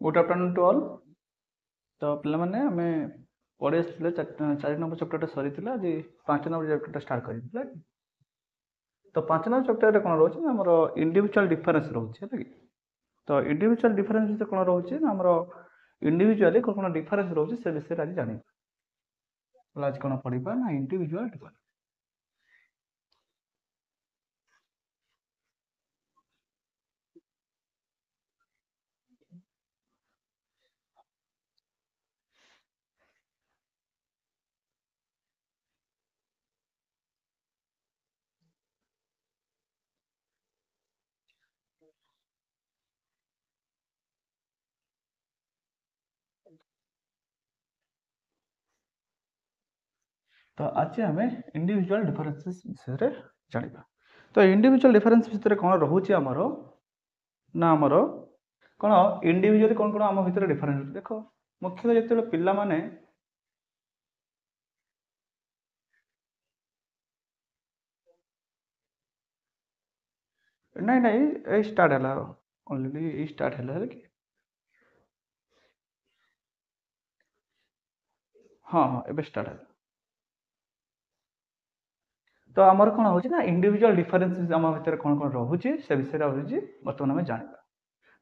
Good afternoon to all. तो पिलामाने आमे पढ़े आसले 4 नंबर चैप्टर सरी आज 5 नंबर चैप्टर स्टार्ट करिला। तो 5 नंबर चैप्टर रे कोन रहउछि हमर इंडिविजुअल डिफरेंस रहउछि है कि। तो इंडिविजुअल डिफरेंस से कोन रहउछि हमर इंडिविजुअली कोन डिफरेंस रहउछि से विषय आज जानि। आज कोन पढिबा ना इंडिविजुअल डिफरेंस। तो आज आम इंडिविजुअल डिफरेंसेस विषय जाना। तो इंडिविजुअल डिफरेंस विषय कौन रोचे आमर ना आमर कौन इंडिविजुअली कौन कौन आम भर डिफरेंस देख मुख्यतः जो पिला माने नहीं नहीं स्टार्ट है ऑलरेडी स्टार्ट है कि हाँ हाँ एबे स्टार्ट है। तो आमर कौन हो इंडिविजुअल डिफरेंस आम भर कौन कौन रोचे से विषय हूँ बर्तमान आम जाना।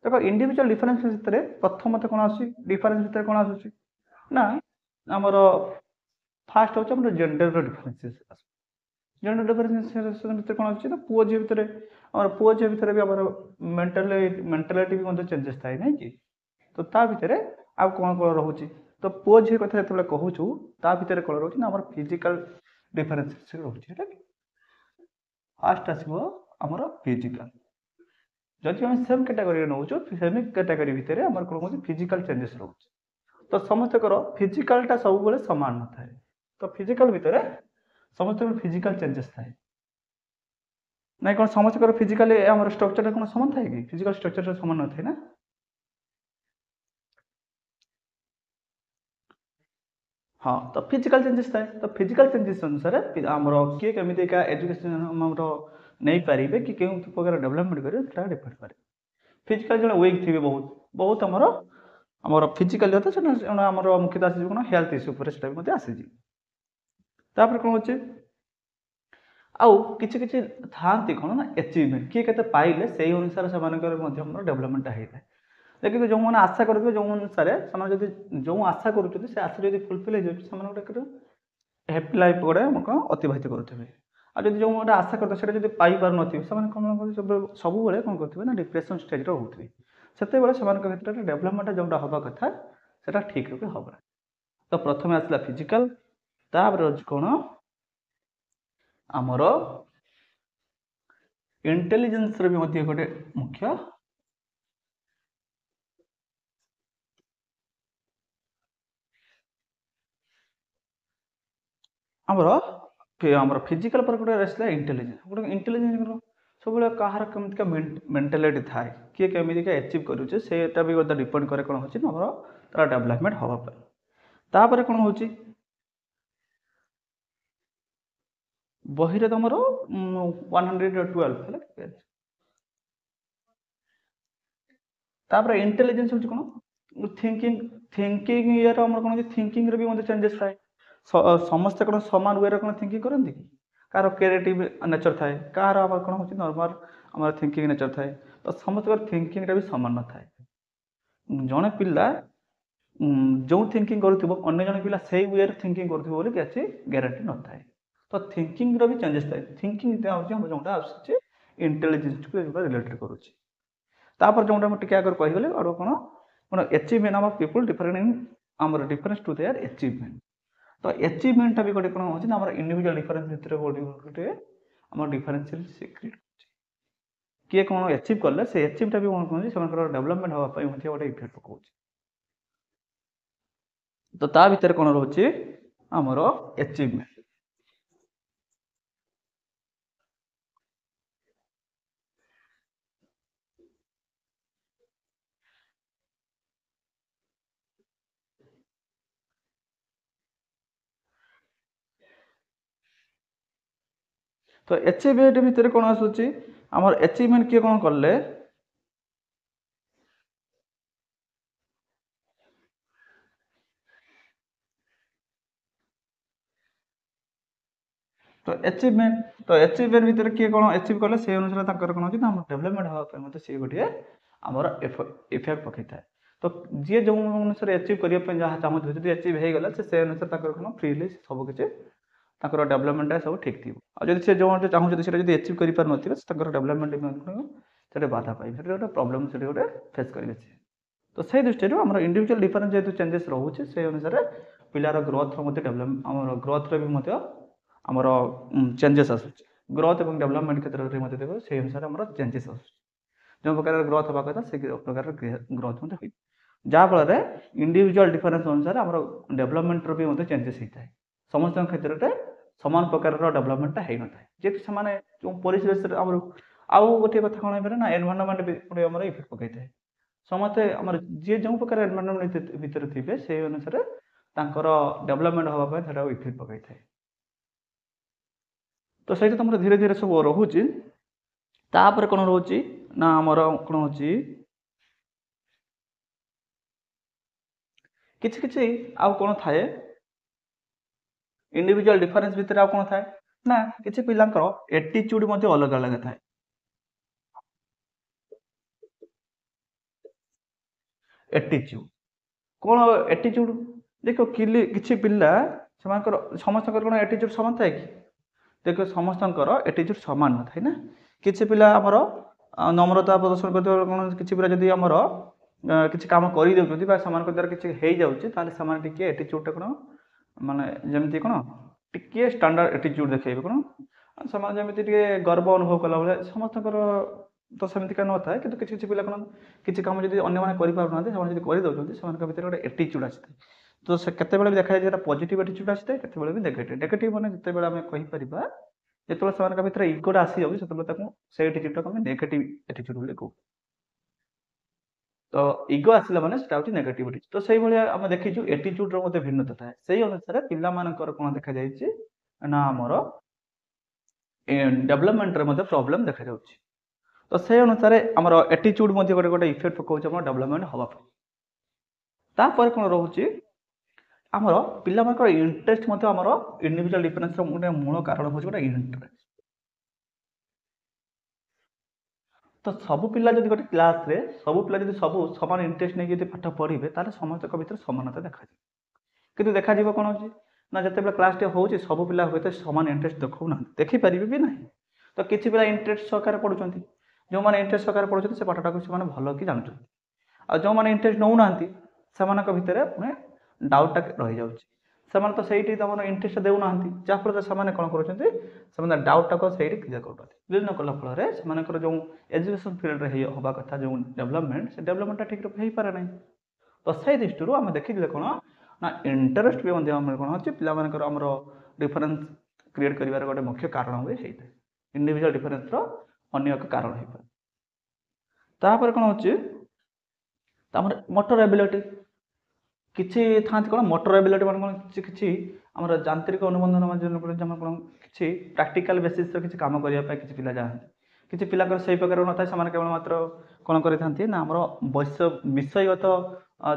देखो इंडिविजुअल डिफरेंस भितर प्रथम कौन आस डिफरेंस भितर कौन आसूँ ना आमर फास्ट हूँ जेंडर डिफरेंसेस। जेंडर डिफरेंस भितर कौन अच्छी ना पुओ झी भितर आम पुओ झी भितर भी आम मेंटालिटी भी चेंजेस थाए ना कि। तो ता भितर आ कौन कौन रोचे तो पुओ झी कथा जो कहूँ ता भितर कौन रोचे ना आम फिजिकल डिफरेंस रोचे। फास्ट आसो आमर फिजिकल जदि आम सेम कैटेगरी नौ सेम कैटेगरी भितर आम कौन कौन फिजिकल चेंजेस रोचे। तो समस्त फिजिकलटा सब सामान न थाए। तो फिजिकल भितर समस्त फिजिकल चेंजेस थाए ना कौन समस्त फिजिकल आम स्ट्रक्चर कौन सामान थाए कि फिजिकल स्ट्रक्चर सामान न थाए ना। हाँ तो फिजिकल चेंजेस थाए। तो फिजिकल चेंजेस अनुसार आमर किए केमी का एजुकेशन नहीं पारे कि क्यों प्रकार डेवलपमेंट करेंगे डिपेंड करे। फिजिकल जो वीक थे बहुत बहुत आमर फिजिकल आमर मुख्यतः आसी कौन हेल्थ इश्यू पर आसी कौन हो आउ किसी किसी था कौन ना अचिवमेंट किए के पाइले से अनुसार से डेवलपमेंट होता है। लेकिन जो मैंने आशा करेंगे जो अनुसार से जो आशा करुँच से आशा जो फुलफिल हो गोटे हैप्पी लाइफ गोटे कौन अतिबाहित करुवे। आज जो गोटे आशा करते हैं पाइपार ना से कौन सब कौन करेंगे ना डिप्रेशन स्टेज रोते से क्षेत्र में डेवलपमेंट जोटा हवा कथा से ठीक रूप हम। तो प्रथम आसला फिजिकल तापर कौन आमर इंटेलिजेंस भी गोटे मुख्य आमर फिजिकल पर गोटे आसला इंटेलिजेंस गोटे इंटेलिजेंस सब कहार कमिका मेंटालिटी थाए किए केमिका अचिव करुचे सेटा भी गोटे डिपेंड करे कौन होची आमर तार डेवलपमेंट हवा पर। तापर कौन होची बही रे तुम 112 है। तापर इंटेलिजेंस होची कौन थिंकिंग थिंकिंग ईयर आमर कौन थिंकिंग रे भी मते चेंजेस थाए। समस्त कौन समान वे कौन थिंकिंग करती कि कार क्रिएटिव नेचर थाए कार आम कौन हो नॉर्मल आम थिंकिंग नेचर थाए। तो समस्त थिंकिंग भी सामान न थाए। जड़े पिला जो थिंकिंग करुव अन्य जन पिला से वे थिंकिंग करुव किसी ग्यारंटी न थाए। तो थिंकिंग भी चेंजेस थाए थिंकिंग जोटा आसूँ इंटेलिजेंस को रिलेटेड करुच्ची। तापर जोटा मुझे टे आगे कहीगले और कौन कौन अचिवमेंट आम पीपुल डिफरेंट इन आमर डिफरेंस टू देयर अचिवमेंट। तो अचिवमेंट भी गोटे कौन हो इंडिविजुअल डिफरेंस भितर गोटे आम डिफरेंस किए कौन अचिव कले से अचिवटा भी कौन कहते डेवलपमेंट हाँपाई गोटे इफेक्ट पकाऊ। तो ता भीतर कौन रोचे आमर अचिवमेंट। तो अचिवमेंट भितर कौन आसूँ आमर अचिवमेंट किए कौन कले तो अचिवमेंट भितर किए कौन अचिव कले से अनुसार कौन होती डेभलपमेंट हाँपे मत सी गोटे आमर इफेक्ट पकई था तो जी जो अनुसार अचिव करने जहाँ चाहते जब अचिव हो गला से अनुसार कौन फ्रीली सबकि डेभलपमेंट सब ठीक थी और से जो चाहते जब अचिव कर पार डेभलपमेंट बाधा पाए गोटे प्रोब्लेम से गोटे फेस करेंगे तो से दृष्टि आम इंडिविजुअल डिफरेंस जेहतु चेंजेस रोचे से अनुसार पिलार ग्रोथ डेभलप आम ग्रोथ भी आमर चेंजेस आसूँ ग्रोथ और डेभलपमेंट क्षेत्र में देखो से अनुसार आम चेंजेस आसूँ जो प्रकार ग्रोथ हवा कथा से प्रकार ग्रोथ हो जहाँफल इंडिविजुअल डिफरेंस अनुसार आम डेभलपमेंट भी चेंजेस होता है समस्त क्षेत्र में सामान प्रकार डेभलपमेंट हो ना जे जो परिवेश आउ गोटे कथा कौन हो ना एनवायरनमेंट आम इफेक्ट पकई था समस्ते आम जी जो प्रकार एनवायरनमेंट भितर थे से अनुसार डेभलपमेंट हाँपे इफेक्ट पकई था तो सही तुम धीरे धीरे सब रोचे तापर कौन रोचे ना आमर कौन हो किसी आउ कौन थाए इंडिविजुअल डिफरेंस भितर आउ कौन थाए ना किसी पिलांकर एटीट्यूड अलग अलग थाए एटीट्यूड कौन एटीट्यूड देख किसी पिला समस्त कौन एटीट्यूड सामान थाए कि देख समस्त एटीट्यूड सामान न थाए ना किसी पिला आमर नम्रता प्रदर्शन कर कौन किसी पिला जदि आमर किसी कम कर द्वारा किसी हो जाए एटीट्यूड कौन माने जमी कौन टी स्टैंडर्ड एटीट्यूड देखिए कौन जमी गर्व अनुभव कला भाई समस्त तो सेमती न था कि किसी पिला कौन किसी कम जब अन्य करदे भर गोटे एटीट्यूड आसी तो से केत भी देखा जाए पॉजिटिव एटीट्यूड आसी है केत भी नेगेटिव नेगेटिव मैंने जिते आम कहीपर जो से भर इगोटा आसी जाऊँ से एटीट्यूड को नेगेटिव एटीट्यूड बोली कहू तो इगो आसला माने सेटा होची नेगेटिविटी तो सही भलिया हम देखिछु एटीट्यूड रो मते भिन्नता थाए सही अनुसार पिल्ला मानकर कोन देखा जायछि ना हमर डेवलपमेंट रे मते प्रॉब्लम देखा जाउछि तो सही अनुसार हमर एटीट्यूड मते गोटे गोटे इफेक्ट पकाउछि हमर डेवलपमेंट हवा पर तापर कोन रहउछि हमर पिल्ला मानकर इंटरेस्ट मते हमर इंडिविजुअल डिफरेंस रो मोटे मूल कारण होछि गोटे इंटरेस्ट तो सब पिला जब गोटे क्लास रे सब पिला जब सब सामान इंटरेस्ट नहीं पाठ पढ़े ताले समस्त भीतर समानता देखा किंतु देखा कौन हो ना जिते क्लास टे हो सब पिला हूँ सामान इंटरेस्ट देखा देखिपारे भी ना तो किसी पिला इंटरेस्ट सहकार पढ़ुं जो मैंने इंटरेस्ट सहकार पढ़ुं से पाठटा को भल कि जानते आ जो मैंने इंटरेस्ट नौना से भितर पुणे डाउटा रही जाऊँगी से तो सही तुम इंटरेस्ट देना जहाँफल से कौन कर डाउटा को सही क्लियर कर क्लियर न कला फल जो एजुकेशन फील्ड रे हवा कथा जो डेवलपमेंट से डेवलपमेंट ठीक हो पारे ना तो सही दृष्टि आम देखिए कौन ना इंटरेस्ट भी कौन हो पार डिफरेन्स क्रिएट कर गोटे मुख्य कारण हुए होता है इंडिविजुअल डिफरेन्स अन्य एक कारण हो पाए तापर कौन हो मोटर एबिलिटी किसी था कौन मोटर एबिलिटी मान किसी आम यांत्रिक अनुबंधन कौन किसी प्राक्टिकल बेसिस किसी कम करने किसी पिला चाहते किसी पिला से प्रकार न था केवल मात्र कौन करते ना आम विषयगत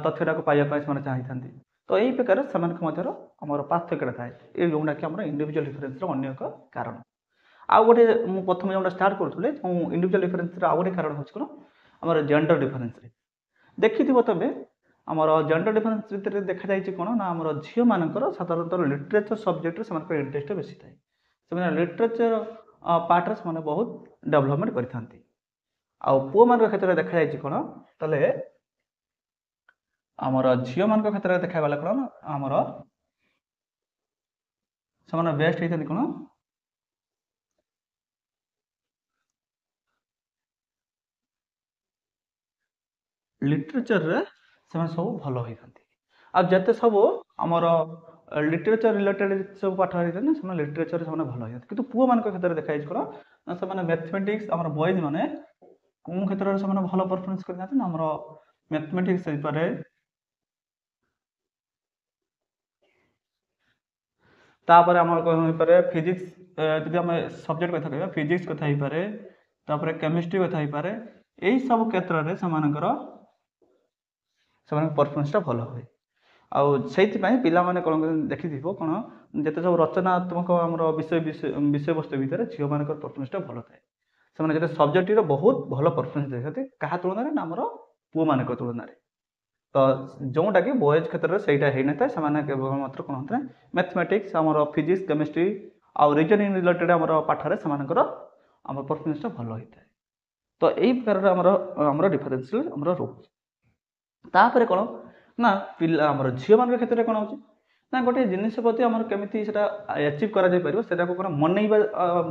तथ्यटा को पाइबा चाहते तो यही प्रकार से आम पार्थक्यता थाए ये जोटा कि आम इंडिविजुअल डिफरेन्स अन्य एक कारण आउ गोटे प्रथम जो स्टार्ट करूँ इंडिविजुअल डिफरेन्स आउ गोटे कारण हो कौन आम जेंडर डिफरेन्स देखी तुम आमर जेंडर डिफरेन्स भितर देखा जाए कौन ना आम झील मानकर साधारणतः लिटरेचर सब्जेक्ट से इंटरेस्ट बेसी थाए से लिटरेचर पार्ट से बहुत डेवलपमेंट करते आउ पुओ मान क्षेत्र में देखा जाए कौन ताले आमर झील मान क्षेत्र में देखा गला कौन आमर से बेस्ट होती कौन लिटरेचर रे से सब भल होती आते सब आमर लिटरेचर रिलेटेड सब पाठ होता है ना लिटरेचर से भल होती कि पुओ मान क्षेत्र में देखा कौन ना से मैथमेटिक्स आम बॉयज मैंने कौन क्षेत्र में से भल परफॉर्मेंस करते आम मैथमेटिक्स तापर आम कौन हो पारे फिजिक्स जब आम सब्जेक्ट कथा कह फिजिक्स कथा हो पारे तापर केमिस्ट्री कथा हो पारे यही सब क्षेत्र में से परफॉर्मेंसटा भल हुए ସେଇଥିପାଇଁ ପିଲାମାନେ କ'ଣ ଦେଖିଥିବ କ'ଣ ଯେତେ ସବୁ ରଚନାତ୍ମକ ଆମର ବିଷୟବସ୍ତୁ ଭିତରେ ଝିଅମାନଙ୍କର ପରଫର୍ମାନ୍ସଟା ଭଲ ଥାଏ। ସେମାନେ ଯେତେ ସବଜେକ୍ଟିଭରେ ବହୁତ ଭଲ ପରଫର୍ମାନ୍ସ ଦେଇଥାନ୍ତି କାହା ତୁଳନାରେ ନା ଆମର ପୁଅମାନଙ୍କ ତୁଳନାରେ। ତ ଯେଉଁଟାକି ବଏଜ୍ କ୍ଷେତ୍ରରେ ସେଇଟା ହେଇନଥାଏ। ସେମାନେ କେବଳ ମାତ୍ର କ'ଣ ହୋଇଥାଏ ମ୍ୟାଥମେଟିକ୍ସ ଆମର ଫିଜିକ୍ସ କେମିଷ୍ଟ୍ରି ଆଉ ରିଜନିଂ ରିଲେଟେଡ଼ ଆମର ପାଠରେ ସେମାନଙ୍କର ଆମର ପରଫର୍ମାନ୍ସଟା ଭଲ ହୋଇଥାଏ। ତ ଏଇ ପ୍ରକାରର ଆମର ଡିଫରେନ୍ସିଆଲ ଆମର ରହୁଛି। ତାପରେ କ'ଣ ନା ପିଲା ଆମର ଝିଅମାନଙ୍କ କ୍ଷେତ୍ରରେ କ'ଣ ହେଉଛି ନା ଗୋଟିଏ ଜିନିଷ ପ୍ରତି ଆମର କେମିତି ସେଟା ଆଚିଭ୍ କରାଯାଇପାରିବ ସେଟାକୁ କ'ଣ ମନେଇବା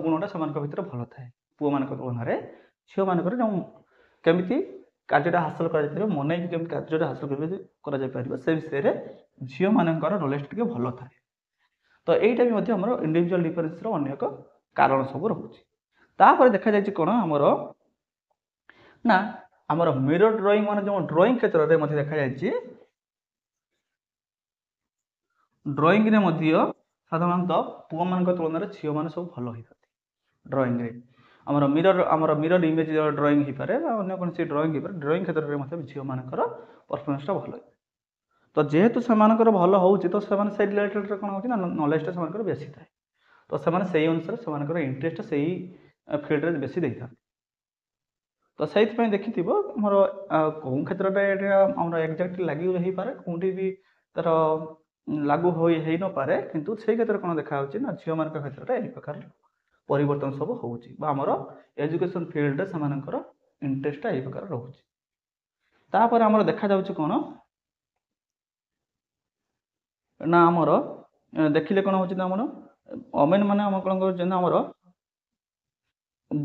ଗୁଣଟା ସେମାନଙ୍କ ଭିତରେ ଭଲ ଥାଏ। ପୁଅମାନଙ୍କ ତୁଳନାରେ ଝିଅମାନଙ୍କର ଯେଉଁ କେମିତି କାର୍ଯ୍ୟଟା ହାସଲ କରାଯାଇପାରିବ ମନେଇକି କେମିତି କାର୍ଯ୍ୟଟା ହାସଲ କରାଯାଇପାରିବ ସେ ବିଷୟରେ ଝିଅମାନଙ୍କର ନଲେଜ ଟିକେ ଭଲ ଥାଏ। ତ ଏଇଟା ବି ମଧ୍ୟ ଆମର ଇଣ୍ଡିଭିଜୁଆଲ ଡିଫରେନ୍ସର ଅନ୍ୟ ଏକ କାରଣ ସବୁ ରହୁଛି। ତାପରେ ଦେଖାଯାଇଛି କ'ଣ ଆମର ନା ଆମର ମିରର ଡ୍ରଇଂ ମାନେ ଯେଉଁ ଡ୍ରଇଂ କ୍ଷେତ୍ରରେ ମଧ୍ୟ ଦେଖାଯାଇଛି ଡ୍ରଇଂରେ ମଧ୍ୟ ସାଧାରଣତଃ ପୁଅମାନଙ୍କ ତୁଳନାରେ ଝିଅମାନେ ସବୁ ଭଲ ହୋଇଥାନ୍ତି। ଡ୍ରଇଂରେ ଆମର ମିରର ଇମେଜ ଡ୍ରଇଂ ହେଇପାରେ ବା ଅନ୍ୟ କୌଣସି ଡ୍ରଇଂ ହେଇପାରେ ଡ୍ରଇଂ କ୍ଷେତ୍ରରେ ମଧ୍ୟ ଝିଅମାନଙ୍କର ପରଫର୍ମାନ୍ସଟା ଭଲ ହୋଇଥାଏ। ତ ଯେହେତୁ ସେମାନଙ୍କର ଭଲ ହେଉଛି ତ ସେମାନେ ସେଇ ରିଲେଟେଡ଼ରେ କ'ଣ ହେଉଛି ନା ନଲେଜଟା ସେମାନଙ୍କର ବେଶୀ ଥାଏ। ତ ସେମାନେ ସେଇ ଅନୁସାରେ ସେମାନଙ୍କର ଇଣ୍ଟରେଷ୍ଟ ସେଇ ଫିଲ୍ଡରେ ବେଶୀ ଦେଇଥାନ୍ତି। ତ ସେଇଥିପାଇଁ ଦେଖିଥିବ ଆମର କେଉଁ କ୍ଷେତ୍ରରେ ଏଇଟା ଆମର ଏକ୍ଜାକ୍ଟଲି ଲାଗି ହେଇପାରେ କେଉଁଠି ବି ତାର ଲାଗୁ ହେଇନପାରେ କିନ୍ତୁ ସେଇ କ୍ଷେତ୍ରରେ କ'ଣ ଦେଖାହେଉଛି ନା ଝିଅମାନଙ୍କ କ୍ଷେତ୍ରରେ ଏହି ପ୍ରକାର ପରିବର୍ତ୍ତନ ସବୁ ହେଉଛି ବା ଆମର ଏଜୁକେସନ ଫିଲ୍ଡରେ ସେମାନଙ୍କର ଇଣ୍ଟରେଷ୍ଟଟା ଏହି ପ୍ରକାର ରହୁଛି। ତାପରେ ଆମର ଦେଖାଯାଉଛି କ'ଣ ନା ଆମର ଦେଖିଲେ କ'ଣ ହେଉଛି ନା ଆମର ଓମେନ୍ ମାନେ ଆମର କ'ଣ କରୁଛନ୍ତି ନା ଆମର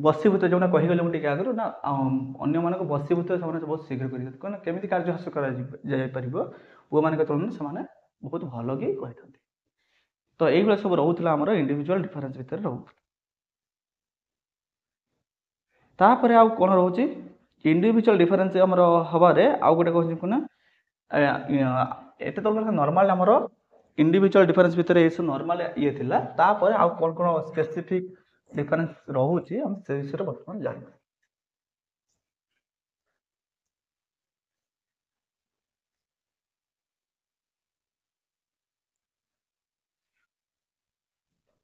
ବଶୀଭୂତ ଯେଉଁଟା କହିଗଲେ ମୁଁ ଟିକେ ଆଗରୁ ନା ଅନ୍ୟମାନଙ୍କୁ ବଶୀଭୂତ ସେମାନେ ବହୁତ ଶୀଘ୍ର କରିଥାନ୍ତି କାରଣ କେମିତି କାର୍ଯ୍ୟ ହାସଲ କରାଯାଇପାରିବ ପୁଅମାନଙ୍କ ତୁଳନାରେ ସେମାନେ ବହୁତ ଭଲ କି କହିଥାନ୍ତି। ତ ଏଇଭଳିଆ ସବୁ ରହୁଥିଲା ଆମର ଇଣ୍ଡିଭିଜୁଆଲ ଡିଫରେନ୍ସ ଭିତରେ ରହୁଥିଲା। ତାପରେ ଆଉ କ'ଣ ରହୁଛି ଇଣ୍ଡିଭିଜୁଆଲ ଡିଫରେନ୍ସ ଆମର ହବାରେ ଆଉ ଗୋଟେ କହୁଛି ନା ଏତେ ତ ନର୍ମାଲ ଆମର ଇଣ୍ଡିଭିଜୁଆଲ ଡିଫରେନ୍ସ ଭିତରେ ଏସବୁ ନର୍ମାଲ ଇଏ ଥିଲା। ତାପରେ ଆଉ କ'ଣ କ'ଣ ସ୍ପେସିଫିକ ଡିଫରେନ୍ସ ରହୁଛି ଆମେ ସେ ବିଷୟରେ ବର୍ତ୍ତମାନ ଜାଣିବା।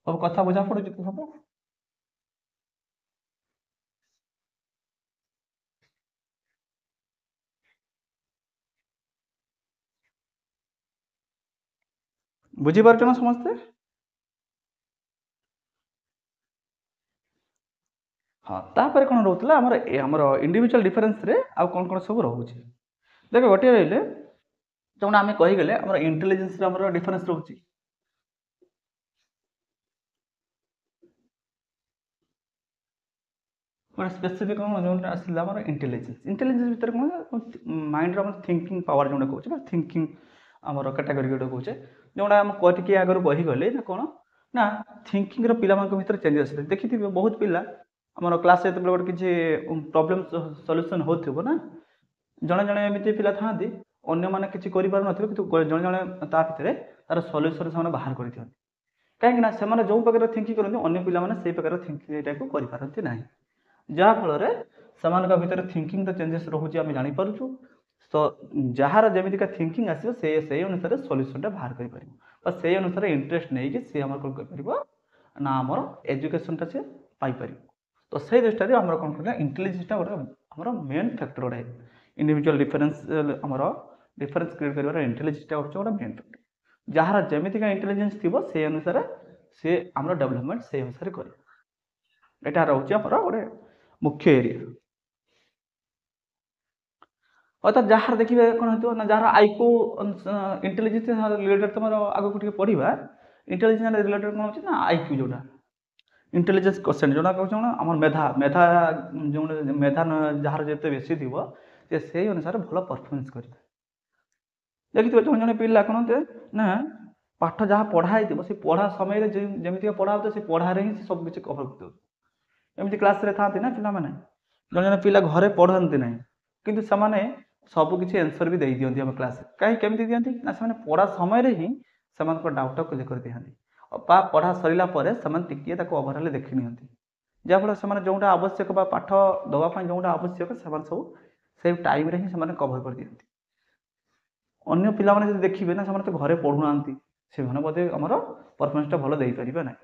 ସବୁ କଥା ବୁଝା ପଡୁଛି ତ ସବୁ। ବୁଝିପାରୁଛ ନା ସମସ୍ତେ? ହଁ ତାପରେ କ'ଣ ରହୁଥିଲା ଆମର ଇଣ୍ଡିଭିଜୁଆଲ ଡିଫରେନ୍ସରେ ଆଉ କ'ଣ କ'ଣ ସବୁ ରହୁଛି ଦେଖ ଗୋଟିଏ ରହିଲେ ଯେଉଁଟା ଆମେ କହିଗଲେ ଆମର ଇଣ୍ଟେଲିଜେନ୍ସରେ ଆମର ଡିଫରେନ୍ସ ରହୁଛି। ଗୋଟେ ସ୍ପେସିଫିକ କ'ଣ ଯେଉଁଟା ଆସିଲା ଆମର ଇଣ୍ଟେଲିଜେନ୍ସ ଭିତରେ କ'ଣ ମାଇଣ୍ଡର ଆମର ଥିଙ୍କିଂ ପାୱାର ଯେଉଁଟା କହୁଛେ ବା ଥିଙ୍କିଂ ଆମର କାଟାଗୋରୀ ଗୋଟେ କହୁଛେ ଯେଉଁଟା ଆମେ ଟିକେ ଆଗରୁ କହିଗଲେ ନା କ'ଣ ନା ଥିଙ୍କିଂର ପିଲାମାନଙ୍କ ଭିତରେ ଚେଞ୍ଜେସ୍ ଆସିଲା। ଦେଖିଥିବେ ବହୁତ ପିଲା ଆମର କ୍ଲାସ୍ ଯେତେବେଳେ ଗୋଟେ କିଛି ପ୍ରୋବ୍ଲେମ୍ ସଲ୍ୟୁସନ୍ ହେଉଥିବ ନା ଜଣେ ଜଣେ ଏମିତି ପିଲା ଥାଆନ୍ତି ଅନ୍ୟମାନେ କିଛି କରିପାରୁନଥିବେ କିନ୍ତୁ ଜଣେ ଜଣେ ତା ଭିତରେ ତାର ସଲ୍ୟୁସନ୍ ସେମାନେ ବାହାର କରିଦିଅନ୍ତି। କାହିଁକିନା ସେମାନେ ଯେଉଁ ପ୍ରକାର ଥିଙ୍କିଂ କରନ୍ତି ଅନ୍ୟ ପିଲାମାନେ ସେଇ ପ୍ରକାର ଥିଙ୍କିଂ ଏଇଟାକୁ କରିପାରନ୍ତି ନାହିଁ ଯାହାଫଳରେ ସେମାନଙ୍କ ଭିତରେ ଥିଙ୍କିଂର ଚେଞ୍ଜେସ୍ ରହୁଛି ଆମେ ଜାଣିପାରୁଛୁ। ତ ଯାହାର ଯେମିତିକା ଥିଙ୍କିଂ ଆସିବ ସେଇ ଅନୁସାରେ ସଲ୍ୟୁସନ୍ଟା ବାହାର କରିପାରିବ ବା ସେଇ ଅନୁସାରେ ଇଣ୍ଟରେଷ୍ଟ ନେଇକି ସେ ଆମର କ'ଣ କରିପାରିବ ନା ଆମର ଏଜୁକେସନଟା ସେ ପାଇପାରିବ। ତ ସେଇ ଦୃଷ୍ଟିରେ ଆମର କ'ଣ କରିବା ଇଣ୍ଟେଲିଜେନ୍ସଟା ଗୋଟେ ଆମର ମେନ୍ ଫ୍ୟାକ୍ଟର ଗୋଟେ ଇଣ୍ଡିଭିଜୁଆଲ ଡିଫରେନ୍ସ ଆମର ଡିଫରେନ୍ସ କ୍ରିଏଟ୍ କରିବାର ଇଣ୍ଟେଲିଜେନ୍ସଟା ହେଉଛି ଗୋଟେ ମେନ୍ ଫ୍ୟାକ୍ଟର। ଯାହାର ଯେମିତିକା ଇଣ୍ଟେଲିଜେନ୍ସ ଥିବ ସେଇ ଅନୁସାରେ ସେ ଆମର ଡେଭଲପମେଣ୍ଟ ସେଇ ଅନୁସାରେ କରିବ। ଏଇଟା ରହୁଛି ଆମର ଗୋଟେ ମୁଖ୍ୟ ଏରିଆ। ଅର୍ଥାତ୍ ଯାହାର ଦେଖିବେ କ'ଣ ହେଇଥିବ ନା ଯାହାର ଆଇକ୍ୟୁ ଇଣ୍ଟେଲିଜେନ୍ସ ରିଲେଟେଡ୍ ତୁମର ଆଗକୁ ଟିକେ ପଢ଼ିବା ଇଣ୍ଟେଲିଜେନ୍ସ ରିଲେଟେଡ୍ କ'ଣ ହେଉଛି ନା ଆଇକ୍ୟୁ ଯେଉଁଟା ଇଣ୍ଟେଲିଜେନ୍ସ କୋସେଣ୍ଟ ଯେଉଁଟା କହୁଛି କ'ଣ ଆମର ମେଧା ଯେଉଁ ମେଧା ଯାହାର ଯେତେ ବେଶୀ ଥିବ ସେ ସେଇ ଅନୁସାରେ ଭଲ ପରଫର୍ମାନ୍ସ କରିଥାଏ। ଦେଖିଥିବେ ଜଣେ ଜଣେ ପିଲା କ'ଣ ନା ପାଠ ଯାହା ପଢ଼ା ହେଇଥିବ ସେ ପଢ଼ା ସମୟରେ ଯେମିତିକା ପଢ଼ା ହେଉଥିବ ସେ ପଢ଼ାରେ ହିଁ ସବୁ କିଛି କଭର କରିଦେଉଥିବ। ଏମିତି କ୍ଲାସ୍ରେ ଥାଆନ୍ତି ନା ପିଲାମାନେ ଜଣେ ଜଣେ ପିଲା ଘରେ ପଢ଼ନ୍ତି ନାହିଁ କିନ୍ତୁ ସେମାନେ ସବୁ କିଛି ଆନ୍ସର ବି ଦେଇଦିଅନ୍ତି ଆମ କ୍ଲାସ୍ରେ। କାହିଁକି କେମିତି ଦିଅନ୍ତି ନା ସେମାନେ ପଢ଼ା ସମୟରେ ହିଁ ସେମାନଙ୍କ ଡାଉଟ୍ଟା କ୍ଲିୟର କରିଦିଅନ୍ତି ବା ପଢ଼ା ସରିଲା ପରେ ସେମାନେ ଟିକିଏ ତାକୁ ଓଭରଅଲ୍ ଦେଖି ନିଅନ୍ତି ଯାହାଫଳରେ ସେମାନେ ଯେଉଁଟା ଆବଶ୍ୟକ ବା ପାଠ ଦେବା ପାଇଁ ଯେଉଁଟା ଆବଶ୍ୟକ ସେମାନେ ସବୁ ସେଇ ଟାଇମ୍ରେ ହିଁ ସେମାନେ କଭର କରିଦିଅନ୍ତି। अन्य पिला माने जदि देखिबे ना ସେମାନେ ତ ଘରେ ପଢୁନାହାନ୍ତି ସେମାନେ ବୋଧେ ଆମର परफॉर्मेंस ଟା ଭଲ ଦେଇପାରିବେ ନାହିଁ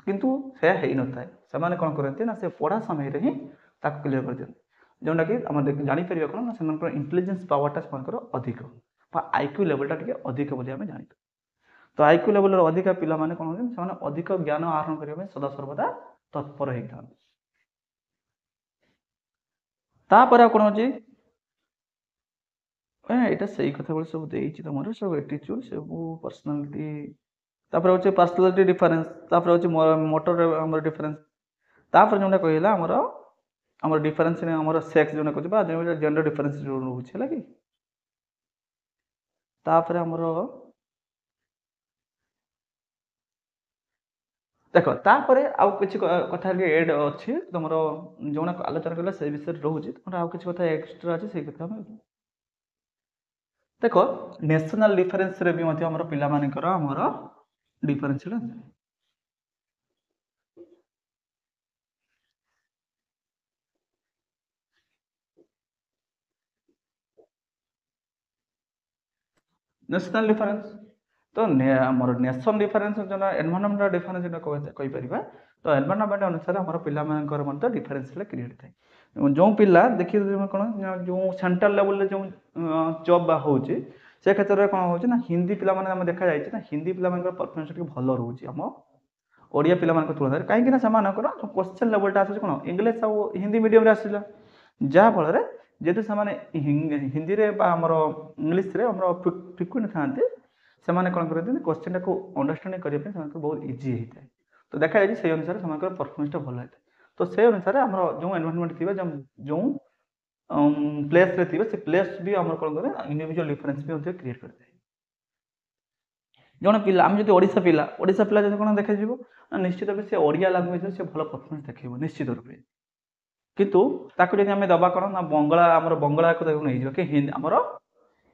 କିନ୍ତୁ ସେୟା ହେଇନଥାଏ ସେମାନେ କ'ଣ କରନ୍ତି ନା ସେ ପଢ଼ା ସମୟରେ ହିଁ ତାକୁ କ୍ଲିୟର କରିଦିଅନ୍ତି ଯେଉଁଟାକି ଆମେ ଜାଣିପାରିବା କ'ଣ ନା ସେମାନଙ୍କର ଇଣ୍ଟେଲିଜେନ୍ସ ପାୱାରଟା ସେମାନଙ୍କର ଅଧିକ ବା ଆଇକ୍ୟୁ ଲେଭେଲଟା ଟିକେ ଅଧିକ ବୋଲି ଆମେ ଜାଣିଥାଉ ତ ଆଇକ୍ୟୁ ଲେଭେଲର ଅଧିକା ପିଲାମାନେ କ'ଣ ହୁଅନ୍ତି ସେମାନେ ଅଧିକ ଜ୍ଞାନ ଆହରଣ କରିବା ପାଇଁ ସଦାସର୍ବଦା ତତ୍ପର ହେଇଥାନ୍ତି ତାପରେ ଆଉ କ'ଣ ଅଛି ଏଇଟା ସେଇ କଥା ଭଳି ସବୁ ଦେଇଛି ତମର ସବୁ ଏଟିଚ୍ୟୁଡ ସବୁ ପର୍ସନାଲିଟି ତାପରେ ହେଉଛି ପର୍ସନାଲିଟି ଡିଫରେନ୍ସ ତାପରେ ହେଉଛି ମୋଟର ଆମର ଡିଫରେନ୍ସ ତାପରେ ଯେଉଁଟା କହିଲା ଆମର ଡିଫରେନ୍ସ ଆମର ସେକ୍ସ ଯେଉଁଟା କହୁଛି ବା ଜେଣ୍ଡର ଡିଫରେନ୍ସ ଯେଉଁ ରହୁଛି ହେଲା କି ତାପରେ ଆମର ଦେଖ ତାପରେ ଆଉ କିଛି କଥା ଏଡ୍ ଅଛି ତମର ଯେଉଁଟା ଆଲୋଚନା କଲା ସେ ବିଷୟରେ ରହୁଛି ତମର ଆଉ କିଛି କଥା ଏକ୍ସଟ୍ରା ଅଛି ସେଇ କଥା ଆମେ ଦେଖ ନ୍ୟାସନାଲ ଡିଫରେନ୍ସରେ ବି ମଧ୍ୟ ଆମର ପିଲାମାନଙ୍କର ଆମର ଡିଫରେନ୍ସ ନ୍ୟାସନାଲ ଡିଫରେନ୍ସ ତ ଆମର ନେସନ ଡିଫରେନ୍ସ ଯେଉଁଟା ଏନଭାରନମେଣ୍ଟାଲ ଡିଫରେନ୍ସ ଯେଉଁଟା କହିପାରିବା ତ ଏନଭାରନମେଣ୍ଟ ଅନୁସାରେ ଆମର ପିଲାମାନଙ୍କର ମଧ୍ୟ ଡିଫରେନ୍ସ ହେଲେ କ୍ରିଏଟ୍ ଥାଏ ଯେଉଁ ପିଲା ଦେଖିବେ କ'ଣ ଯେଉଁ ସେଣ୍ଟ୍ରାଲ ଲେଭେଲରେ ଯେଉଁ ଜବ୍ ବା ହେଉଛି ସେ କ୍ଷେତ୍ରରେ କ'ଣ ହେଉଛି ନା ହିନ୍ଦୀ ପିଲାମାନେ ଆମେ ଦେଖାଯାଇଛି ନା ହିନ୍ଦୀ ପିଲାମାନଙ୍କର ପରଫର୍ମାନ୍ସ ଟିକେ ଭଲ ରହୁଛି ଆମ ଓଡ଼ିଆ ପିଲାମାନଙ୍କ ତୁଳନାରେ କାହିଁକି ନା ସେମାନଙ୍କର କ୍ୱେଶ୍ଚନ୍ ଲେଭେଲଟା ଆସୁଛି କ'ଣ ଇଂଲିଶ ଆଉ ହିନ୍ଦୀ ମିଡ଼ିୟମରେ ଆସିଲା ଯାହାଫଳରେ ଯେହେତୁ ସେମାନେ ହିନ୍ଦୀରେ ବା ଆମର ଇଂଲିଶରେ ଆମର ଫ୍ରିକ୍ୱେଣ୍ଟ ଥାନ୍ତି ସେମାନେ କ'ଣ କରନ୍ତି କ୍ୱେଶ୍ଚନ୍ଟାକୁ ଅଣ୍ଡରଷ୍ଟାଣ୍ଡିଂ କରିବା ପାଇଁ ସେମାନଙ୍କୁ ବହୁତ ଇଜି ହେଇଥାଏ ତ ଦେଖାଯାଇଛି ସେଇ ଅନୁସାରେ ସେମାନଙ୍କର ପରଫର୍ମାନ୍ସଟା ଭଲ ହେଇଥାଏ ତ ସେଇ ଅନୁସାରେ ଆମର ଯେଉଁ ଏନଭାରନମେଣ୍ଟ ଥିବ ଯେଉଁ ପ୍ଲେସ୍ରେ ଥିବ ସେ ପ୍ଲେସ୍ ବି ଆମର କ'ଣ କରେ ଇଣ୍ଡିଭିଜୁଆଲ ଡିଫରେନ୍ସ ବି ମଧ୍ୟ କ୍ରିଏଟ୍ କରିଥାଏ ଜଣେ ପିଲା ଆମେ ଯଦି ଓଡ଼ିଶା ପିଲା ଯଦି କ'ଣ ଦେଖାଯିବ ନା ନିଶ୍ଚିତ ଭାବେ ସେ ଓଡ଼ିଆ ଲାଙ୍ଗୁଏଜରେ ସେ ଭଲ ପରଫର୍ମାନ୍ସ ଦେଖାଇବ ନିଶ୍ଚିତ ରୂପେ କିନ୍ତୁ ତାକୁ ଯଦି ଆମେ ଦେବା କ'ଣ ନା ଆମର ବଙ୍ଗଳାକୁ ତାକୁ ନେଇଯିବା କି ଆମର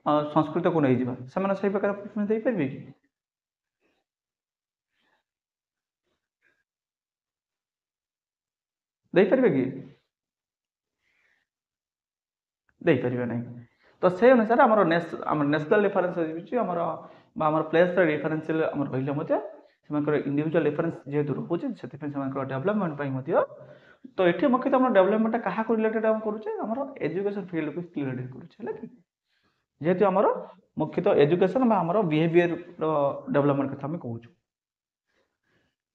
ସଂସ୍କୃତକୁ ନେଇଯିବା ସେମାନେ ସେଇ ପ୍ରକାର ପରଫର୍ମାନ୍ସ ଦେଇପାରିବେ କି ଦେଇପାରିବେ କି ଦେଇପାରିବେ ନାହିଁ ତ ସେଇ ଅନୁସାରେ ଆମର ନ୍ୟାସନାଲ ଡିଫରେନ୍ସ ହେଉଛି ଆମର ପ୍ଲେସ୍ର ଡିଫରେନ୍ସ ଆମର ରହିଲେ ମଧ୍ୟ ସେମାନଙ୍କର ଇଣ୍ଡିଭିଜୁଆଲ ଡିଫରେନ୍ସ ଯେହେତୁ ରହୁଛି ସେଥିପାଇଁ ସେମାନଙ୍କର ଡେଭଲପମେଣ୍ଟ ପାଇଁ ମଧ୍ୟ ତ ଏଠି ମୁଖ୍ୟତଃ ଆମର ଡେଭଲପମେଣ୍ଟଟା କାହାକୁ ରିଲେଟେଡ୍ ଆମେ କରୁଛେ ଆମର ଏଜୁକେସନ ଫିଲ୍ଡକୁ ରିଲେଟେଡ୍ କରୁଛେ ହେଲା କି ଯେହେତୁ ଆମର ମୁଖ୍ୟତଃ ଏଜୁକେସନ ବା ଆମର ବିହେଭିୟରର ଡେଭଲପମେଣ୍ଟ କଥା ଆମେ କହୁଛୁ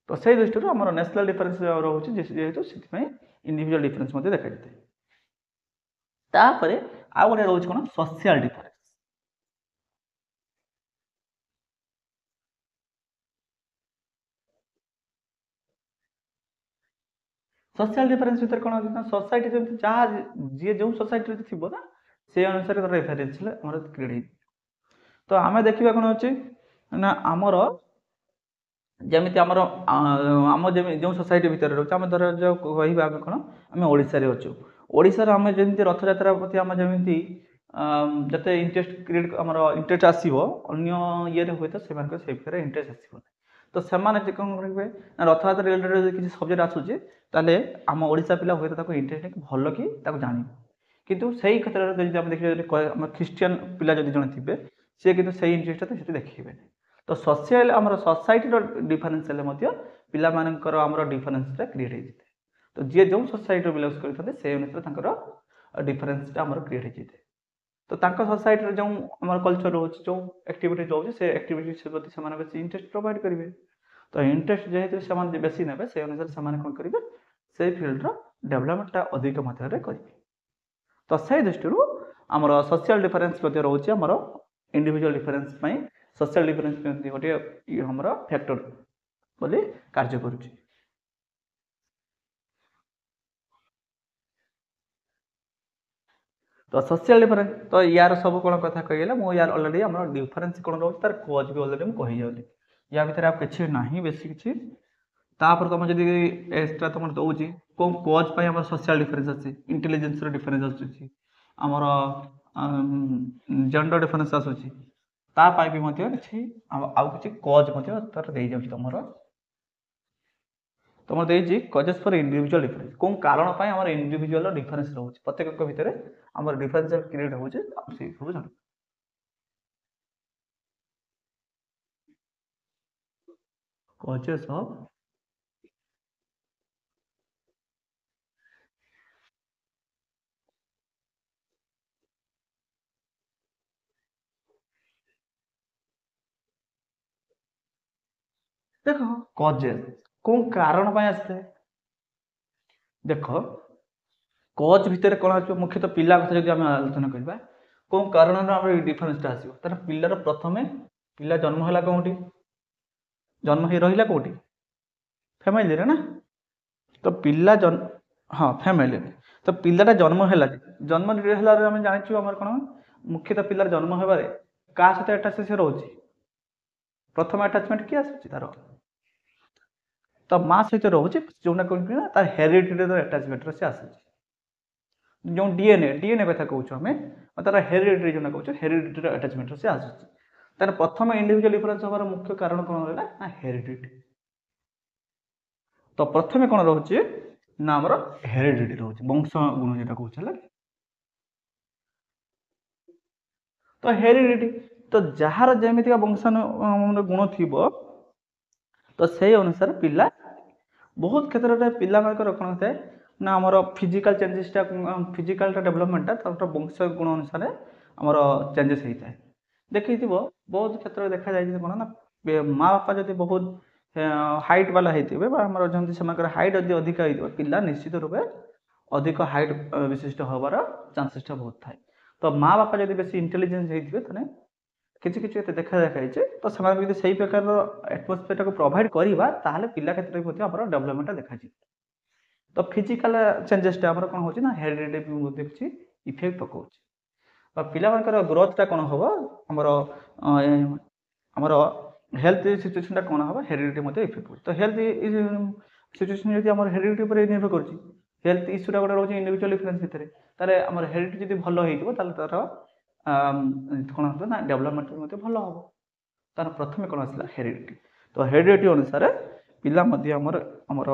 ତ ସେଇ ଦୃଷ୍ଟିରୁ ଆମର ନ୍ୟାସନାଲ ଡିଫରେନ୍ସ ରହୁଛି ଯେହେତୁ ସେଥିପାଇଁ ଇଣ୍ଡିଭିଜୁଆଲ ଡିଫରେନ୍ସ ମଧ୍ୟ ଦେଖାଯାଇଥାଏ ତାପରେ ଆଉ ଗୋଟେ ରହୁଛି କ'ଣ ସୋସିଆଲ ଡିଫରେନ୍ସ ସୋସିଆଲ ଡିଫରେନ୍ସ ଭିତରେ କ'ଣ ଅଛି ନା ସୋସାଇଟି ଯେମିତି ଯାହା ଯିଏ ଯେଉଁ ସୋସାଇଟିରେ ଥିବ ନା ସେ ଅନୁସାରେ ତାର ରେଫରେନ୍ସ ଆମର କ୍ରିଏଟ୍ ହେଇଯିବ ତ ଆମେ ଦେଖିବା କ'ଣ ଅଛି ନା ଆମର ଯେମିତି ଆମର ଯେମିତି ଯେଉଁ ସୋସାଇଟି ଭିତରେ ରହୁଛି ଆମେ ଧର କହିବା ଆମେ କ'ଣ ଆମେ ଓଡ଼ିଶାରେ ଅଛୁ ଓଡ଼ିଶାରେ ଆମେ ଯେମିତି ରଥଯାତ୍ରା ପ୍ରତି ଆମେ ଯେମିତି ଯେତେ ଇଣ୍ଟରେଷ୍ଟ କ୍ରିଏଟ୍ ଆମର ଇଣ୍ଟରେଷ୍ଟ ଆସିବ ଅନ୍ୟ ଇଏରେ ହୁଏତ ସେମାନଙ୍କର ସେଇ ଭିତରେ ଇଣ୍ଟରେଷ୍ଟ ଆସିବନି ତ ସେମାନେ କ'ଣ କରିବେ ନା ରଥଯାତ୍ରା ରିଲେଟେଡ୍ ଯଦି କିଛି ସବଜେକ୍ଟ ଆସୁଛି ତାହେଲେ ଆମ ଓଡ଼ିଶା ପିଲା ହୁଏତ ତାକୁ ଇଣ୍ଟରେଷ୍ଟ ଭଲ କି ତାକୁ ଜାଣିବ କିନ୍ତୁ ସେଇ କ୍ଷେତ୍ରରେ ଯଦି ଆମେ ଦେଖିବା ଯଦି ଆମ ଖ୍ରୀଷ୍ଟିଆନ ପିଲା ଯଦି ଜଣେ ଥିବେ ସିଏ କିନ୍ତୁ ସେଇ ଇଣ୍ଟରେଷ୍ଟଟା ସେଠି ଦେଖେଇବେନି ତ ସୋସିଆଲ ଆମର ସୋସାଇଟିର ଡିଫରେନ୍ସ ହେଲେ ମଧ୍ୟ ପିଲାମାନଙ୍କର ଆମର ଡିଫରେନ୍ସଟା କ୍ରିଏଟ୍ ହେଇଯାଇଥାଏ ତ ଯିଏ ଯେଉଁ ସୋସାଇଟିରୁ ବିଲଙ୍ଗସ୍ କରିଥାନ୍ତି ସେଇ ଅନୁସାରେ ତାଙ୍କର ଡିଫରେନ୍ସଟା ଆମର କ୍ରିଏଟ୍ ହେଇଯାଇଥାଏ ତ ତାଙ୍କ ସୋସାଇଟିର ଯେଉଁ ଆମର କଲଚର ରହୁଛି ଯେଉଁ ଆକ୍ଟିଭିଟି ରହୁଛି ସେ ଆକ୍ଟିଭିଟି ପ୍ରତି ସେମାନେ ବେଶୀ ଇଣ୍ଟରେଷ୍ଟ ପ୍ରୋଭାଇଡ଼ କରିବେ ତ ଇଣ୍ଟରେଷ୍ଟ ଯେହେତୁ ସେମାନେ ବେଶୀ ନେବେ ସେଇ ଅନୁସାରେ ସେମାନେ କ'ଣ କରିବେ ସେଇ ଫିଲ୍ଡର ଡେଭଲପମେଣ୍ଟଟା ଅଧିକ ମାତ୍ରାରେ କରିବେ ତ ସେଇ ଦୃଷ୍ଟିରୁ ଆମର ସୋସିଆଲ ଡିଫରେନ୍ସ ମଧ୍ୟ ରହୁଛି ଆମର ଇଣ୍ଡିଭିଜୁଆଲ ଡିଫରେନ୍ସ ପାଇଁ ସୋସିଆଲ ଡିଫରେନ୍ସ ଗୋଟିଏ ଆମର ଫ୍ୟାକ୍ଟର ବୋଲି କାର୍ଯ୍ୟ କରୁଛି ତ ସୋସିଆଲ ଡିଫରେନ୍ସ ତ ୟାର ସବୁ କ'ଣ କଥା କହିଗଲା ମୁଁ ୟାର ଅଲରେଡ଼ି ଆମର ଡିଫରେନ୍ସ କ'ଣ ରହୁଛି ତାର କଜ୍ ବି ଅଲରେଡ଼ି ମୁଁ କହିଯାଉଛି ୟା ଭିତରେ ଆଉ କିଛି ନାହିଁ ବେଶୀ କିଛି ତାପରେ ତୁମେ ଯଦି ଏକ୍ସଟ୍ରା ତୁମର ଦେଉଛି କେଉଁ କଜ୍ ପାଇଁ ଆମର ସୋସିଆଲ ଡିଫରେନ୍ସ ଅଛି ଇଣ୍ଟେଲିଜେନ୍ସର ଡିଫରେନ୍ସ ଆସୁଛି ଆମର ଜେଣ୍ଡର ଡିଫରେନ୍ସ ଆସୁଛି ତା ପାଇଁ ବି ମଧ୍ୟ କିଛି ଆଉ କିଛି କଜ୍ ମଧ୍ୟ ତାର ଦେଇଯାଉଛି ତୁମର ଦେଇଛି କଜେସ୍ ଫର୍ ଇଣ୍ଡିଭିଜୁଆଲ ଡିଫରେନ୍ସ କେଉଁ କାରଣ ପାଇଁ ଆମର ଇଣ୍ଡିଭିଜୁଆଲର ଡିଫରେନ୍ସ ରହୁଛି ପ୍ରତ୍ୟେକଙ୍କ ଭିତରେ ଆମର ଡିଫରେନ୍ସ କ୍ରିଏଟ୍ ହେଉଛି ସେଇ ସବୁ ଜାଣୁ कजेस ऑफ देख कजेस कौन कारण आसते देख कज भितर कौन आस मुख्यतः पिला कथा जब आम आलोचना करवा कौन कारण डिफरेन्सटा आसो तार पिलार प्रथमे पिला जन्म है कौटी जन्म हो रहा कौटी फैमिली रे ना तो पिला जन्म हाँ फैमिली तो पिलाटा जन्म है जन्म आम जानी आम कौन मुख्यतः पिलार जन्म होबार क्या सहित अटैच से रोचे प्रथम अटैचमेंट किए आसूँ तार तो माँ सहित रोचे जोटा कौन तार हेरिडिटी अटैचमेंट से आसूँ जो डीएनए डीएनए कथा कहूँ आम तार हेरिडिटी जो कहूँ हेरिडिटी अटैचमेंट से आसूँ तार प्रथम इंडिविजुअल डिफरेंस हमार मुख्य कारण कौन रहा ना हेरिडिटी तो प्रथम कौन रोचे ना आमर हेरिडिटी रोचे वंश गुण जो कहूँ तो हेरिडिटी तो जार जमीक वंशानु गुण थी तो से अनुसार पिला बहुत क्षेत्र में पिला कौन थाए ना आमर फिजिकल चेंजेसटा फिजिकल डेभलपमेंटा वंश गुण अनुसार आमर चेंजेस होता है देखी बहुत क्षेत्र में देखा जाए कौन ना माँ बापा जब बहुत हाइट वाला होते से हाइट जब अधिक हो पिला निश्चित रूप अधिक हाइट विशिष्ट हबार चांसेसटा बहुत थाए तो माँ बापा जब बेस इंटेलिजेंस होते किसी किसी देखा देखाई तो से प्रकार एटमोस्फेयर को प्रोवाइड करवा पिला क्षेत्र में डेभलपमेंट देखा तो फिजिकल चेंजेसटा कौन हो हेरिडिटी किसी इफेक्ट पकाऊँ पिला ग्रोथटा कौन हम आमर हेल्थ सिचुएशनटा कौन हम हेरिडिटी इफेक्ट कर तो हेल्थ सिचुएशन जब हेरिडिटी पर निर्भर कर हेल्थ इश्यूटा गोटे रोचे इंडिविजुअल डिफरेंस भितर तारे आमर हेरिडिटी जब भल हो तार कौन हो ना डेभलपमेंट भल हम तार प्रथम कौन आसला हेरिडिटी तो हेरिडिटी अनुसार पिला आमर आमर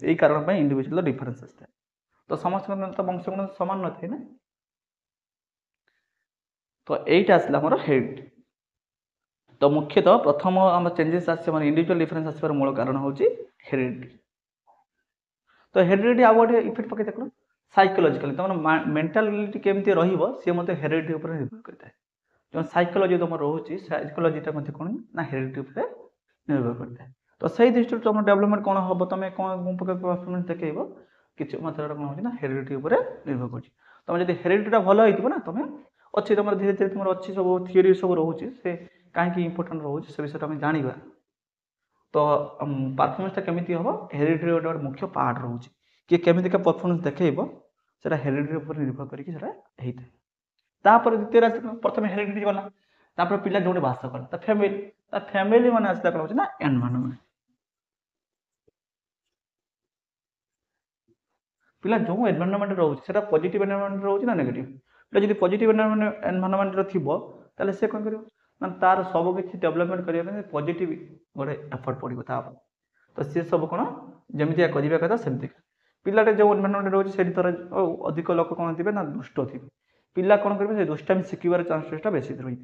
यही कारण इंडिविजुअल डिफरेंस आसता है तो समस्त तो वंशगुण सामान न थे ना तो यहीटा आसला आमर हेरिडिटी तो मुख्यतः प्रथम आम चेंजेस आम इंडिविजुअल डिफरेंस आसवर मूल कारण हूँ हेरिडिटी तो हेरिडिटी आउ गोटे इफेक्ट पकई देख साइकोलॉजिकली तुम मेंटालिटी केमती सी हेरिडिटी उपर निर्भर करता है जो साइकोलॉजी तुम रोचे साइकोलॉजीटा कौन ना हेरिडिटी निर्भर करता है तो सही दृष्टि तुम डेभलपमेंट कौन हम तुम कौन प्रकार परफॉर्मेंस देखेब किसी मात्रा कौन हो हेरिडिटी निर्भर कर तुम जब हेरिडिटीटा भल हो ना तुम अच्छी तुम धीरे धीरे तुम अच्छी सब थियोरी सब रोचे से कहीं इंपोर्टाट रोचे से विषय आम जाना तो परफॉर्मेंसटा केमी हम हेरिडिटी गोटे मुख्य पार्ट रोचे किए केमिका परफॉर्मेंस देखब से हेरिडिटी निर्भर करके तापर द्वितीय प्रथम हेरिडिटी गला पिला जो बास कला फैमिली फैमिली मान आसला कौन हो ना एनवायरनमेंट पिला जो एनवायरनमेंट रोचे पॉजिटिव एनवायरनमेंट रोचे ना नेगेटिव पिला जब पॉजिटिव एनवायरनमेंट थी ताले से कौन कर तार सब किसी डेभलपमेंट करने पॉजिटिव गोटे एफर्ट पड़ो तो सी सब कौन जमी करवा कथा सेमती पिलाटे जो एनवायरनमेंट रोचे से अधिक लोक कौन थे ना दुष्ट थे पिला कौन करेंगे दुष्टामी शिखार चांसेसटा बेसी रही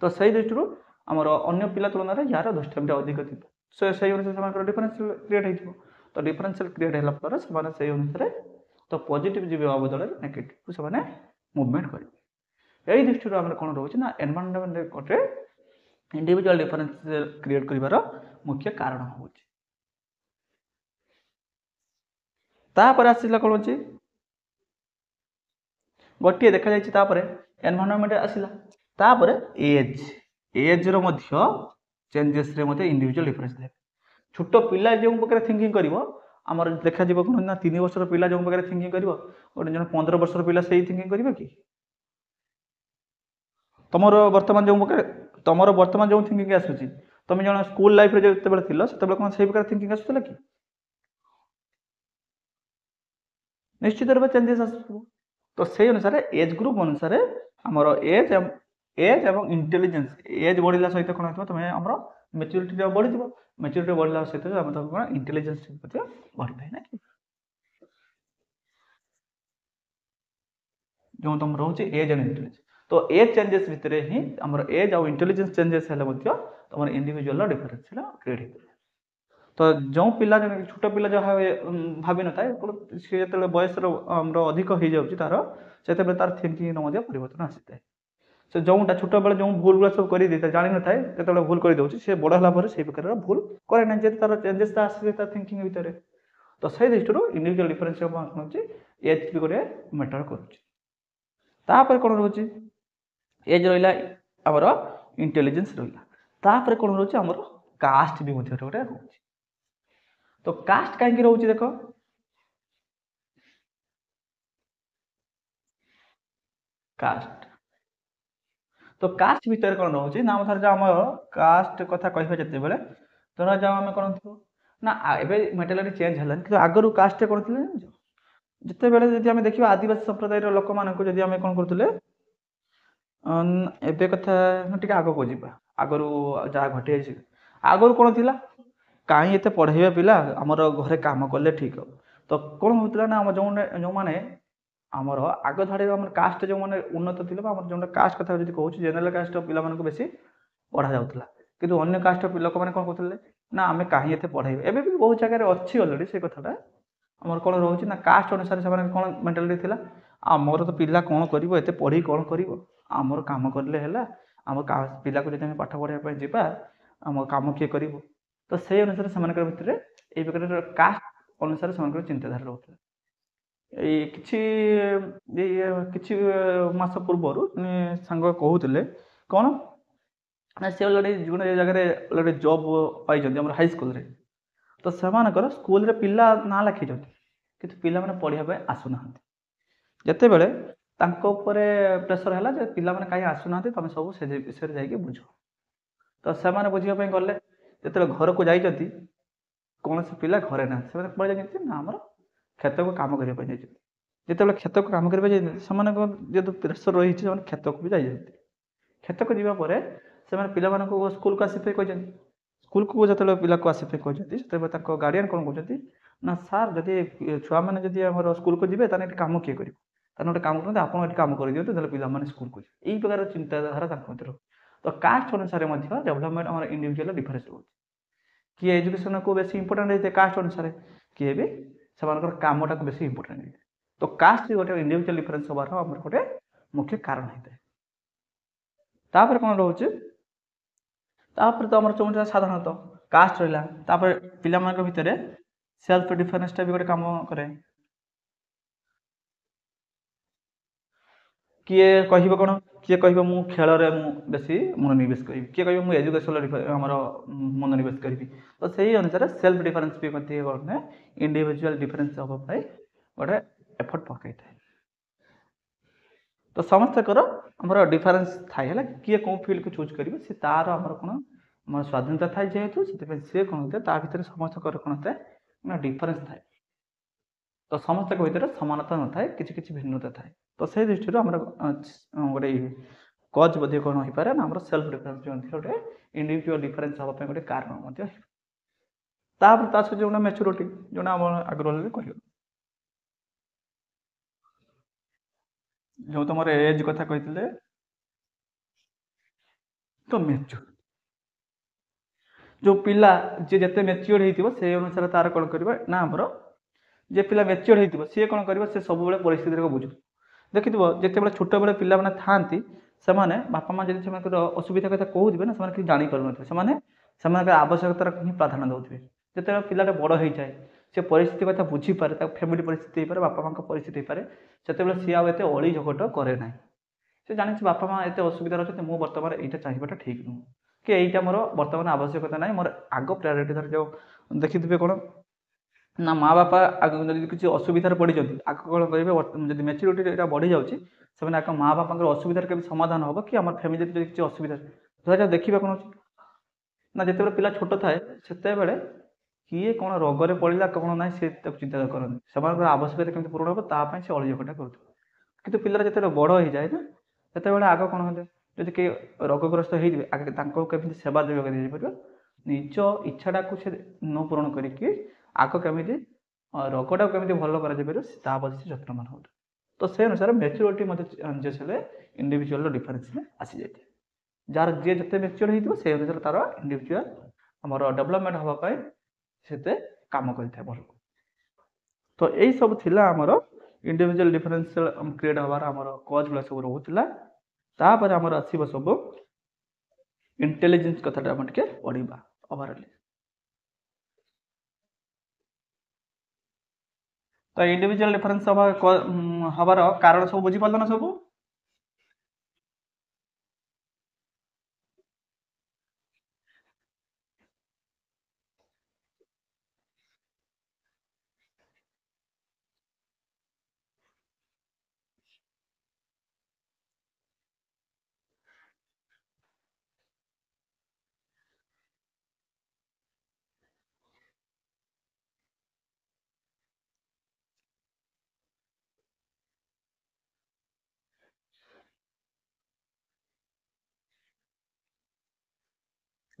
तो सही दृष्टि आमर अन्य पिला तुलन यार दुष्टामीटा अधिक थी से अनुसार डिफरेन्शियल क्रिएट हो तो डिफरेन्शियल क्रिएट होगा से अनुसार तो पॉजिटिव जीव बदल नेगेटिव से मुवमेंट करेंगे यही दृष्टि आम कौन रोचे ना एनवायरनमेंट गोटे इंडिविजुअल डिफरेन्स क्रिएट कर मुख्य कारण हो आसला कौन अच्छे गोटे देखा जापर एनवायरनमेंट आसला age age changes individual difference देखे छोट पिला जो प्रकार थिंकिंग कर आमर देखा कौन ना 3 वर्षर पिला जो प्रकार थिंकिंग कर गोटे जन 15 वर्षर पिला से थिंकिंग कर कि तुम बर्तमान जो तुम बर्तमान जो थिंकिंग आसूँ तुम जन स्कूल लाइफ जो से कौन से प्रकार थिंकिंग आसूला कि निश्चित रूप चेंजेस आस तो से अनुसार एज ग्रुप अनुसार आमर एज एज और इंटेलिजेंस एज बढ़ला सहित कौन हो तुम आम मेच्योरिटी बढ़ी मेच्योरिटी बढ़ला सहित कौन इंटेलिजेंस बढ़ी था ना कि जो तुम रोचे एज एंड इंटेलिजेंस तो एज चेंजेस भितर ही आम एज और इंटेलिजेंस चेंजेस तुम इंडिविजुअल डिफरेन्स क्रिएट हो तो जो पिला छोट पिला जहाँ भावी न थाए सी जो बयसर अधिक हो जाऊँगी तार से तार थिंकिंग परिवर्तन आसी थाए से जोटा छोट बेले जो भूल गुला सब कर जान न थाए जो भूल कर दूसरी से बड़ है से प्रकार भूल करे ना जेहतु तार चेंजेस आसी थिंकिंग भितर तो से दृष्टि इंडिविजुअल डिफरेंस हूँ एज भी गोटे मैटर करुच्ची कौन रोचे एज रहा आमर इंटेलिजेंस रहा कौन रोचे आमर कास्ट भी गोटे रोचे तो कास्ट कहीं रोचे देख कास्ट तो कास्ट भितर कौन रोचे ना धर जाओ आम कास्ट कथा कह जिते बड़े धर जाओ आम कौन थो ना एवं मेंटालिटी चेंज है कि आगु कास्ट कौन थे जिते बड़े जब आम देखा आदिवासी संप्रदाय लोक मान जब आम कौन करूँ एवं कथा टे आग को जा आगु जहाँ घटी आगु कौन थी कहीं एत पढ़े पिला आमर घरे कम कले ठीक हो तो कौन होता ना जो जो मैंने आमर आग धाड़ी आम कास्ट जो मैंने उन्नत थी जो कास्ट कथा जो कहूँ जेनेल कास्ट पिला बेस पढ़ा जाऊला कि अन्य कास्ट लोक मैंने कौन कहते ना आम कहीं एत पढ़े एवं भी बहुत जगह अच्छी अलरेडी से कथाटा आमर कौन रोचे ना कास्ट अनुसार से कौन मेंटालिटी थी आमर तो पिला कौन कर पढ़ी कौन कर आमर कम कले आम पिला को जब पाठ पढ़ाई जावा आम कम किए कर तो से अनुसार से भितर ये प्रकार कास्ट अनुसार से चिंताधारा रोता किछि मास पूर्वर सांग कहते कौन ना सी अलरेडी जो जगह अलरेडी जॉब पाई हाई स्कूल तो से स्कूल पिला ना लिखी कि पिला मैंने पढ़ाई आसुना जिते बड़े प्रेसर है पिला मैंने कहीं आसुना तुम सब से विषय जाकि बुझ तो से बुझापी गले जो घर को जाती कौन से पिला घरे ना से पढ़े जाती ना आम क्षेत्र को कम करने जिते क्षेत्र को कम करने जो प्रेसर रही है क्षेत्र को भी जाइए क्षेत्र को जावापर से पिला स्कूल को आसपे कहते स्कूल को जो पिला को आसपे कहते से गार्डियन कौन कहते ना सार जदि छुआ मैंने जब आम स्कूल को जी कम किए कर गोटे कम करते आप कम कर दिखाते पे स्कूल को यही प्रकार चिंताधारा तो कास्ट अनुसार डेभलपमेंट आम इंडिविजुअल डिफरेंस रोचे किए एजुकेशन को बेस इंपोर्टाट होते कास्ट अनुसार किए भी से कमटा को बेस इंपोर्टाट होते तो कास्ट गोटे इंडिविजुअल डिफरेंस हबार गोटे मुख्य कारण होता है कौन रोचे तो आम जो साधारणतः कास्ट रहा पिला भितर सेल्फ डिफरेंसटा भी गोटे कम कै किए कह कौन किए कह मु खेल बेसी मनोनिवेश करी किए कह मुझे एजुकेशन आम मनोनिवेश करी तो सही अनुसार सेल्फ डिफरेंस भी कौन इंडिविजुअल डिफरेंस हाँपाई गोटे एफर्ट पकई था तो समस्त आमर डिफरेंस थाए किए कौन फील्ड को चूज करेंगे सी तार आमर कौन आम स्वाधीनता थाए जेहेतु से सी कौन होता है भितर समस्त कौन होता है ना डिफरेंस थाए तो समस्त भितर समानता न थाए किसी भिन्नता थाए तो से दृष्टि आम गोटे कज बोध कौन हो पारे ना सेल्फ डिफरेंस गोटे इंडिविजुअल डिफरेंस हाँपाई गोटे कारण सहित मैच्योरिटी जो आम आग्रह कह जो तुम एज कथा कहते तो मैच्योर जो पिला जी जिते मैच्योर हो से अनुसार तार कौन कर ना आमर जे पिला मैच्योर हो सी कौन कर सब परिस्थिति को बुझ देखि जिते छोट बड़े पिला मैंने था से बापा माँ जब असुविधा कथा कहते ना कि जापर से आवश्यकतार ही प्राधान्य दौरे जिते पिलाटा बड़ हो जाए से परिस्थिति कथा बुझीपे फैमिली परिस्थिति बापा माँ परिस्थिति हो पाए से सी आते अली झगट करे ना से जानी बापा माँ एत असुविधा अच्छे मुझे बर्तमान यहाँ चाहिए ठीक नुह कि यहीटा मोर बर्तमान आवश्यकता ना मोर आग प्रायोरिटी धर जो देखिथे कौन ना माँ बापा किसी असुविधार पड़ जाती आग कौन करेंगे जब मैच्योरिटी बढ़ी जाऊँगी से आग माँ बापा असुविधार के समाधान हम कि आम फैमिली किसी असुविधा धर देखा कौन हो ना जिते पिला छोट थाए से किए कौन रोगरे पड़ा कौन ना सी चिंता करते से आवश्यकता केमी पूरण हम तापाई से अली झगटा कर पिलार जिते बड़ हो जाए ना से आग कौन होते जब कि रोगग्रस्त होते आगे सेवा जोग दीपर निज इच्छाटा को न पूरण करके आग केमी रोगटा केमी भल कर से जत्नवान हो तो से अनुसार मैच्योरिटी चेंजेस इंडिविजुअल डिफरेंस में आसी जाए जार जी जिते मैच्योर हो से अनुसार तार इंडिविजुअल आम डेभलपमेंट हाँपाई ସେତେ କାମ କରିଥାଏ ଭଲ। ତ ଏଇ ସବୁ ଥିଲା ଆମର ଇଣ୍ଡିଭିଜୁଆଲ ଡିଫରେନ୍ସିଆଲ କ୍ରିଏଟ୍ ହବାର ଆମର କଜ୍ ଗୁଡ଼ା ସବୁ ରହୁଥିଲା। ତାପରେ ଆମର ଆସିବ ସବୁ ଇଣ୍ଟେଲିଜେନ୍ସ କଥାଟା ଆମେ ଟିକେ ପଢ଼ିବା ଓଭରାଲି। ତ ଇଣ୍ଡିଭିଜୁଆଲ ଡିଫରେନ୍ସ ହବାର କାରଣ ସବୁ ବୁଝିପାରିଲ ନା ସବୁ?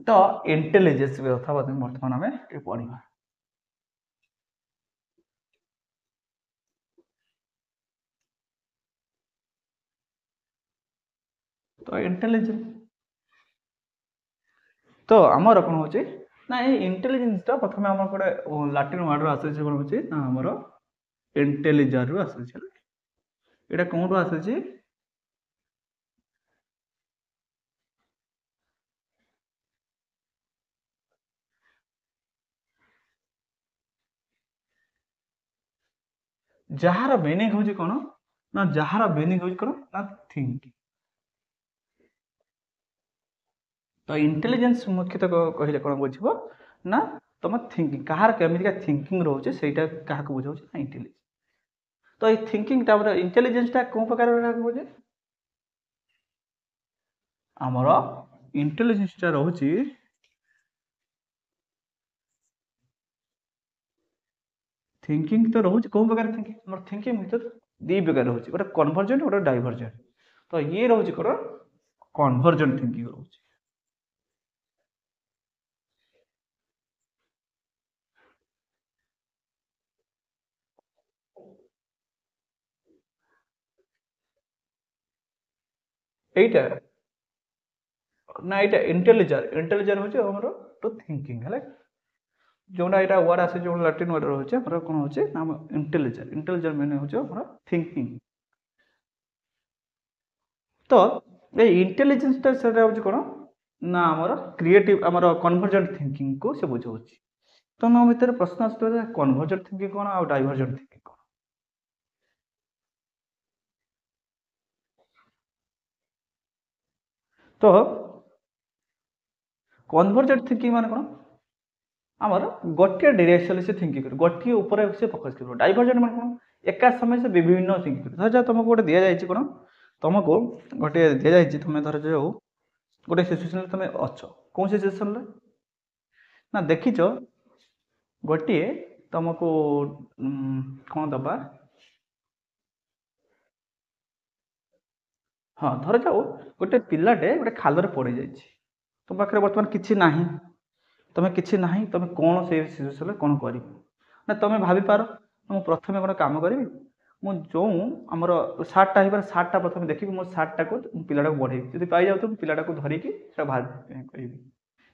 ତ ଇଣ୍ଟେଲିଜେନ୍ସ କଥା ବର୍ତ୍ତମାନ ଆମେ ଟିକେ ପଢ଼ିବା। ତ ଇଣ୍ଟେଲିଜେନ୍ସ ତ ଆମର କ'ଣ ହେଉଛି ନା ଏଇ ଇଣ୍ଟେଲିଜେନ୍ସଟା ପ୍ରଥମେ ଆମର ଗୋଟେ ଲାଟିନ୍ ୱାର୍ଡ଼ରୁ ଆସୁଛି କ'ଣ ହେଉଛି ନା ଆମର ଇଣ୍ଟେଲିଜରରୁ ଆସୁଛି। ଏଇଟା କେଉଁଠୁ ଆସୁଛି? ଯାହାର ମିନିଂ ହେଉଛି କ'ଣ ନା ଯାହାର ମିନିଂ ହେଉଛି କ'ଣ ନା ଥିଙ୍କିଂ। ତ ଇଣ୍ଟେଲିଜେନ୍ସ ମୁଖ୍ୟତଃ କହିଲେ କ'ଣ ବୁଝିବ ନା ତମ ଥିଙ୍କିଂ, କାହାର କେମିତିକା ଥିଙ୍କିଂ ରହୁଛି ସେଇଟା କାହାକୁ ବୁଝାଉଛି ନା ଇଣ୍ଟେଲିଜେନ୍ସ। ତ ଏଇ ଥିଙ୍କିଂଟା ଆମର ଇଣ୍ଟେଲିଜେନ୍ସଟା କେଉଁ ପ୍ରକାର କାହାକୁ ବୁଝେ? ଆମର ଇଣ୍ଟେଲିଜେନ୍ସଟା ରହୁଛି ଥିଙ୍କିଂ ତ ରହୁଛି କେଉଁ ପ୍ରକାର ଥିଙ୍କିଂ? ଆମର ଥିଙ୍କିଂ ଭିତରେ ଦୁଇ ପ୍ରକାର ରହୁଛି, ଗୋଟେ କନଭର୍ଜେଣ୍ଟ ଗୋଟେ ଡାଇଭର୍ଜେଣ୍ଟ। ତ ଇଏ ରହୁଛି କ'ଣ କନଭର୍ଜେଣ୍ଟ ଥିଙ୍କିଂ ରହୁଛି। এইটা ନା ଏଇଟା ଇଣ୍ଟେଲିଜେନ୍ସ ହେଉଛି ଆମର ଟୁ ଥିଙ୍କିଂ ହେଲା। ଯେଉଁଟା ଏଇଟା ୱାର୍ଡ଼ ଆସେ ଯେଉଁ ଲାଟିନ୍ ୱାର୍ଡ଼ ରହୁଛି ଆମର କ'ଣ ହେଉଛି ନା ଆମ ଇଣ୍ଟେଲିଜେନ୍ସ ମାନେ ହେଉଛି ଆମର ଥିଙ୍କିଂ। ତ ଏଇ ଇଣ୍ଟେଲିଜେନ୍ସଟା ସେଟା ହେଉଛି କ'ଣ ନା ଆମର କ୍ରିଏଟିଭ ଆମର କନଭର୍ଜେଣ୍ଟ ଥିଙ୍କିଂକୁ ସେ ବୁଝାଉଛି। ତ ମୋ ଭିତରେ ପ୍ରଶ୍ନ ଆସୁଥିଲା କନଭର୍ଜେଣ୍ଟ ଥିଙ୍କିଂ କ'ଣ ଆଉ ଡାଇଭର୍ଜେଣ୍ଟ ଥିଙ୍କିଂ କ'ଣ? ତ କନଭର୍ଜେଣ୍ଟ ଥିଙ୍କିଂ ମାନେ କ'ଣ ଆମର ଗୋଟିଏ ଡିରେକ୍ସନରେ ସେ ଥିଙ୍କିଂ କରିବ, ଗୋଟିଏ ଉପରେ ସେ ଫୋକସ୍ କରିବ। ଡାଇଭର୍ଜେଣ୍ଟ ମାନେ କ'ଣ ଏକା ସମୟରେ ସେ ବିଭିନ୍ନ ଥିଙ୍କିଂ କରିବ। ଧର ତୁମକୁ ଗୋଟେ ଦିଆଯାଇଛି କ'ଣ ତୁମକୁ ଗୋଟିଏ ଦିଆଯାଇଛି, ତୁମେ ଧର ଯେଉଁ ଗୋଟେ ସିଚୁଏସନରେ ତୁମେ ଅଛ, କେଉଁ ସିଚୁଏସନରେ ନା ଦେଖିଛ ଗୋଟିଏ ତୁମକୁ କ'ଣ ଦେବା, ହଁ ଧରାଯାଉ ଗୋଟେ ପିଲାଟେ ଗୋଟେ ଖାଲରେ ପଡ଼ିଯାଇଛି, ତୁମ ପାଖରେ ବର୍ତ୍ତମାନ କିଛି ନାହିଁ, ତୁମେ କ'ଣ ସେଇ ସିଚୁଏସନରେ କ'ଣ କରିବ ନା ତୁମେ ଭାବିପାର ମୁଁ ପ୍ରଥମେ ଗୋଟେ କାମ କରିବି, ମୁଁ ଯେଉଁ ଆମର ସାର୍ଟଟା ହେଇପାରେ ସାର୍ଟଟା ପ୍ରଥମେ ଦେଖିବି, ମୋ ସାର୍ଟଟାକୁ ପିଲାଟାକୁ ବଢ଼େଇବି, ଯଦି ପାଇଯାଉଥିବ ପିଲାଟାକୁ ଧରିକି ସେଟା ବାହାର କରିବି।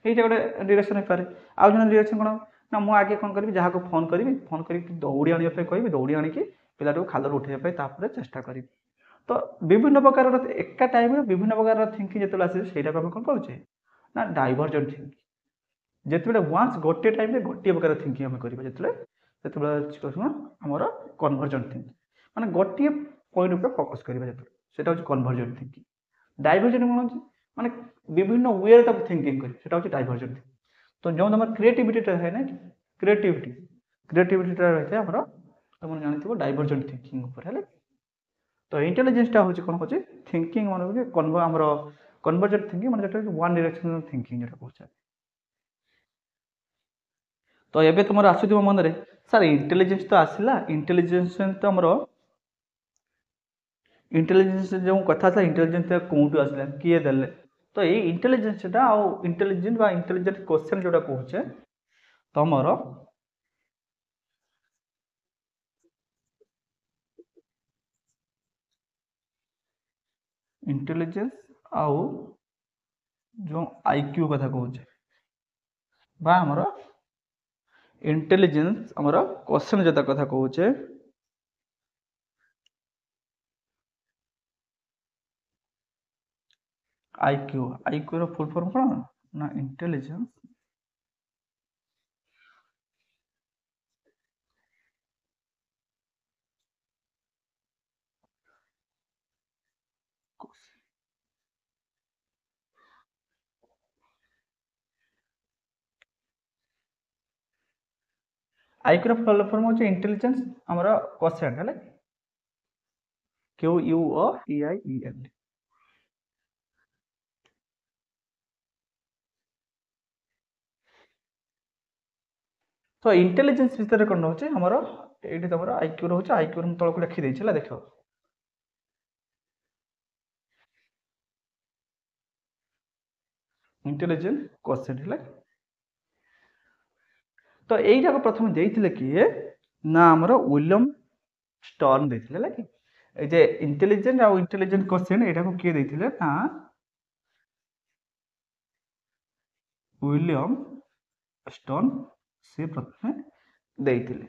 এইটা ଗୋଟେ ଡିରେକ୍ସନ୍ ହେଇପାରେ। ଆଉ ଜଣେ ଡିରେକ୍ସନ୍ କ'ଣ ନା ମୁଁ ଆଗେ କ'ଣ କରିବି, ଯାହାକୁ ଫୋନ୍ କରିକି ଦୌଡ଼ି ଆଣିବା ପାଇଁ କହିବି, ଦୌଡ଼ି ଆଣିକି ପିଲାଟାକୁ ଖାଲରୁ ଉଠାଇବା ପାଇଁ ତାପରେ ଚେଷ୍ଟା କରିବି। ତ ବିଭିନ୍ନ ପ୍ରକାରର ଏକା ଟାଇମ୍ରେ ବିଭିନ୍ନ ପ୍ରକାରର ଥିଙ୍କିଂ ଯେତେବେଳେ ଆସିବ ସେଇଟାକୁ ଆମେ କ'ଣ କରୁଛେ ନା ଡାଇଭର୍ଜେଣ୍ଟ ଥିଙ୍କିଂ। ଯେତେବେଳେ ୱାନ୍ସ ଗୋଟିଏ ଟାଇମ୍ରେ ଗୋଟିଏ ପ୍ରକାର ଥିଙ୍କିଂ ଆମେ କରିବା, ସେତେବେଳେ ଆମର କନଭର୍ଜେଣ୍ଟ ଥିଙ୍କିଂ ମାନେ ଗୋଟିଏ ପଏଣ୍ଟ ଉପରେ ଫୋକସ୍ କରିବା, ଯେତେବେଳେ ସେଇଟା ହେଉଛି କନଭର୍ଜେଣ୍ଟ ଥିଙ୍କିଂ। ଡାଇଭର୍ଜେଣ୍ଟ କ'ଣ ହେଉଛି ମାନେ ବିଭିନ୍ନ ୱେରେ ତାକୁ ଥିଙ୍କିଂ କରିବେ, ସେଟା ହେଉଛି ଡାଇଭର୍ଜେଣ୍ଟ ଥିଙ୍କିଂ। ତ ଯେଉଁ ତୁମର କ୍ରିଏଟିଭିଟିଟା ଥାଏ ନା କ୍ରିଏଟିଭିଟିଟା ରହିଥାଏ ଆମର, ତୁମେ ଜାଣିଥିବ ଡାଇଭର୍ଜେଣ୍ଟ ଥିଙ୍କିଂ ଉପରେ ହେଲା। ତ ଇଣ୍ଟେଲିଜେନ୍ସଟା ହେଉଛି କ'ଣ ହେଉଛି ଥିଙ୍କିଂ ମାନେ ହେଉଛି ଆମର କନଭର୍ଜେଣ୍ଟ ଥିଙ୍କିଂ ମାନେ ଯେଟା ୱାନ୍ ଡିରେକ୍ସନାଲ ଥିଙ୍କିଂ ଯେଟା କହୁଛେ। ତ ଏବେ ତୁମର ଆସୁଥିବ ମନରେ ସାର୍ ଇଣ୍ଟେଲିଜେନ୍ସ ତ ଆସିଲା, ଇଣ୍ଟେଲିଜେନ୍ସ ତ ଆମର ଇଣ୍ଟେଲିଜେନ୍ସ ଯେଉଁ କଥା ଥିଲା ଇଣ୍ଟେଲିଜେନ୍ସ କେଉଁଠୁ ଆସିଲା, କିଏ ଦେଲେ? ତ ଏଇ ଇଣ୍ଟେଲିଜେନ୍ସଟା ଆଉ ଇଣ୍ଟେଲିଜେନ୍ସ ବା ଇଣ୍ଟେଲିଜେନ୍ସ କ୍ୱେଶ୍ଚନ୍ ଯେଉଁଟା କହୁଛେ ତମର ଇଣ୍ଟେଲିଜେନ୍ସ ଆଉ ଯେଉଁ IQ କଥା କହୁଛେ ବା ଆମର इंटेलिजेंस आमर क्वेश्चन जता कथा कहूचे आईक्यू आईक्यू रो फुल फॉर्म कौन ना इंटेलिजेंस आईक्यू रो फुल फॉर्म होचे इंटेलिजेंस आमर क्वेश्चन है क्यू यू ओ ई आई ई एल तो इंटेलिजेंस भितर कौन रोचे हमर एठी तमर आईक्यू रोचे आईक्यू हम तळको लिखि देछि ला देखो इंटेलिजेंस क्वेश्चन है तो यहीटा प्रथम देइथिले किए ना हमर विलियम स्टर्न देइथिले ला कि ए जे इंटेलिजेंट आ इंटेलिजेंट क्वेश्चन एटा को किए देइथिले ना विलियम स्टर्न से प्रथम देइथिले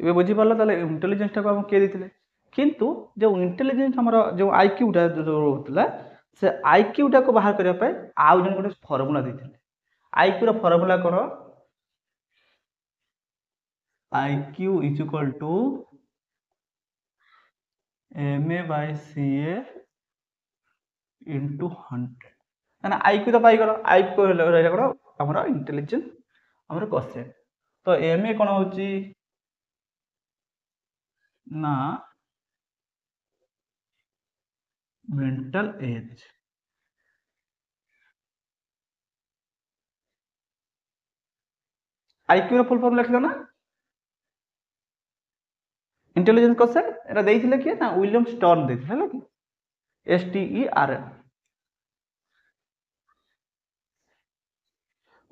ये बुझी पारला ताले इंटेलिजेंस टा को हम किए देइथिले किंतु जो इंटेलिजेंस हमर जो आईक्यू टा जो होतला से आईक्यू टा को बाहर करिया पे आउ जन गोटे फार्मूला देइथिले आईक्यू रो फार्मूला करो IQ is equal to MA by CA into 100 ना IQ तो पाई गलो IQ रहला कोन हमरा इंटेलिजेंस हमरा क्वेश्चन तो MA कोन होची ना मेंटल एज IQ रो फुल फॉर्म लिख दो ना इंटेलिजेंस क्वेश्चन एरा देइथिले कि ना विलियम स्टर्न देइथिले हला कि STERN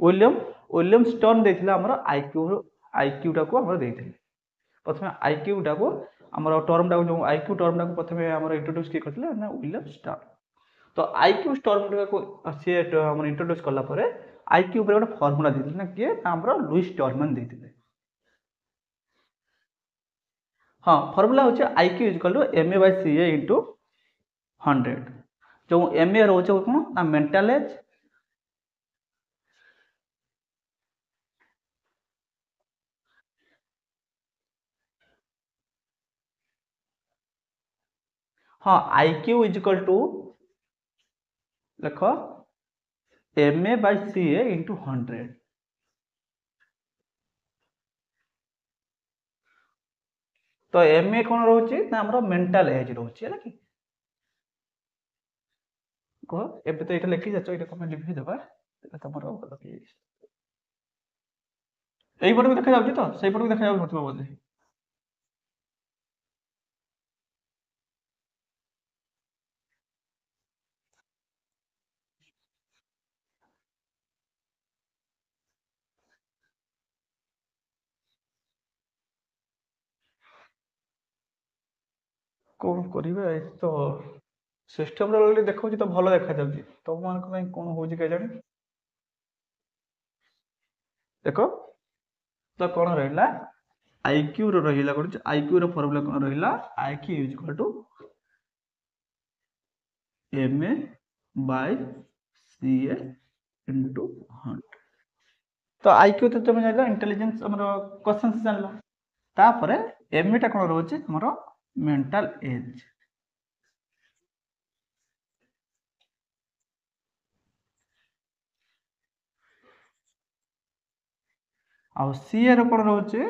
विलियम स्टर्न देइथिले हमरा IQ टा को हमरा देइथिले प्रथमे IQ टा को हमरा टर्म टा जो IQ टर्म टा को प्रथमे हमरा इंट्रोड्यूस के करथिले ना विलियम स्टर्न तो IQ टर्म टा को से हमरा इंट्रोड्यूस करला परे IQ ऊपर ଗୋଟେ फार्मूला देथिले ना कि हमरा लुइस टर्मन देथिले हां फार्मूला होचे IQ MA by CA into 100 जो MA रोचे कोन ना मेंटल एज हाँ IQ is equal to लिखो MA by CA into 100 तो MA कौन रोचे ना हमरा मेंटल एज रोचे है कि को एबे तो एटा लिखि जाचो एटा कमेंट लिखि देबा एटा तमरो लखि एई पट देखा जाउची तो सेई पट देखा जाउ नथबो बोले कौन करिवे तो सिस्टम रे देखौ तो भलो देखा जाउची तो मान को कोन होची के जानी देखो तो कौन रहिला IQ रो रहिला कोन IQ रो फार्मूला कोन रहिला IQ is equal to MA by CA into 100 तो IQ तो तुम जानला इंटेलिजेंस हमरो क्वेश्चन से जानला तापरे MA टा कोन रहउची हमरो मेंटल एज आ CA रो कोन रहउची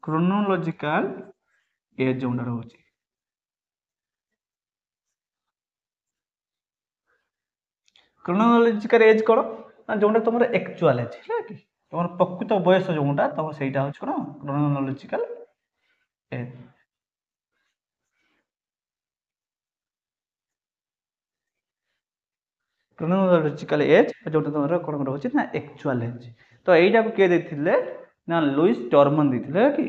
क्रोनोलॉजिकल एज जोंडा रहउची क्रोनोलॉजिकल एज कोन ना जोंडा तुमर एक्चुअल एज है कि तुमर प्रकृत बयस जोंडा तुम सेटा होछ कोन क्रोनोलॉजिकल एज क्रोनोलॉजिकल एज जोंडा तुमर कोन रहउची ना एक्चुअल एज तो एइटा को के देथिले ना लुइस टर्मन देथिले कि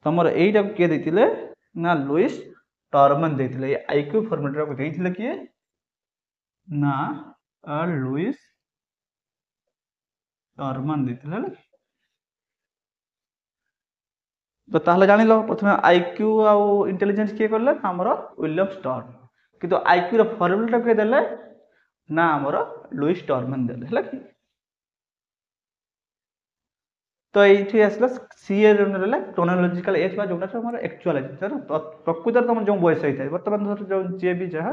तमर एइटा को के देथिले ना लुइस ଟର୍ମାନ ଦେଇଥିଲେ। ଏ ଆଇକ୍ୟୁ ଫର୍ମୁଲାଟାକୁ ଦେଇଥିଲେ କିଏ ନା ଲୁଇସ୍ ଟର୍ମାନ ଦେଇଥିଲେ ହେଲା। ତ ତାହେଲେ ଜାଣିଲ ପ୍ରଥମେ ଆଇକ୍ୟୁ ଆଉ ଇଣ୍ଟେଲିଜେନ୍ସ କିଏ କଲେ ଆମର ୱିଲିୟମ ଷ୍ଟର୍ମ, କିନ୍ତୁ ଆଇକ୍ୟୁର ଫର୍ମୁଲାଟା କିଏ ଦେଲେ ନା ଆମର ଲୁଇସ୍ ଟର୍ମାନ ଦେଲେ ହେଲା କି। ତ ଏଇଠି ଆସିଲା ସିଏ ରହିଲା କ୍ରୋନୋଲୋଜିକାଲ ଏଜ୍ ବା ଯୋଉଟା ଆମର ଆକ୍ଚୁଆଲ ଏଜ୍, ପ୍ରକୃତରେ ତମର ଯୋଉ ବୟସ ହେଇଥାଏ ବର୍ତ୍ତମାନ ଧର ଯୋଉ ଯିଏ ବି ଯାହା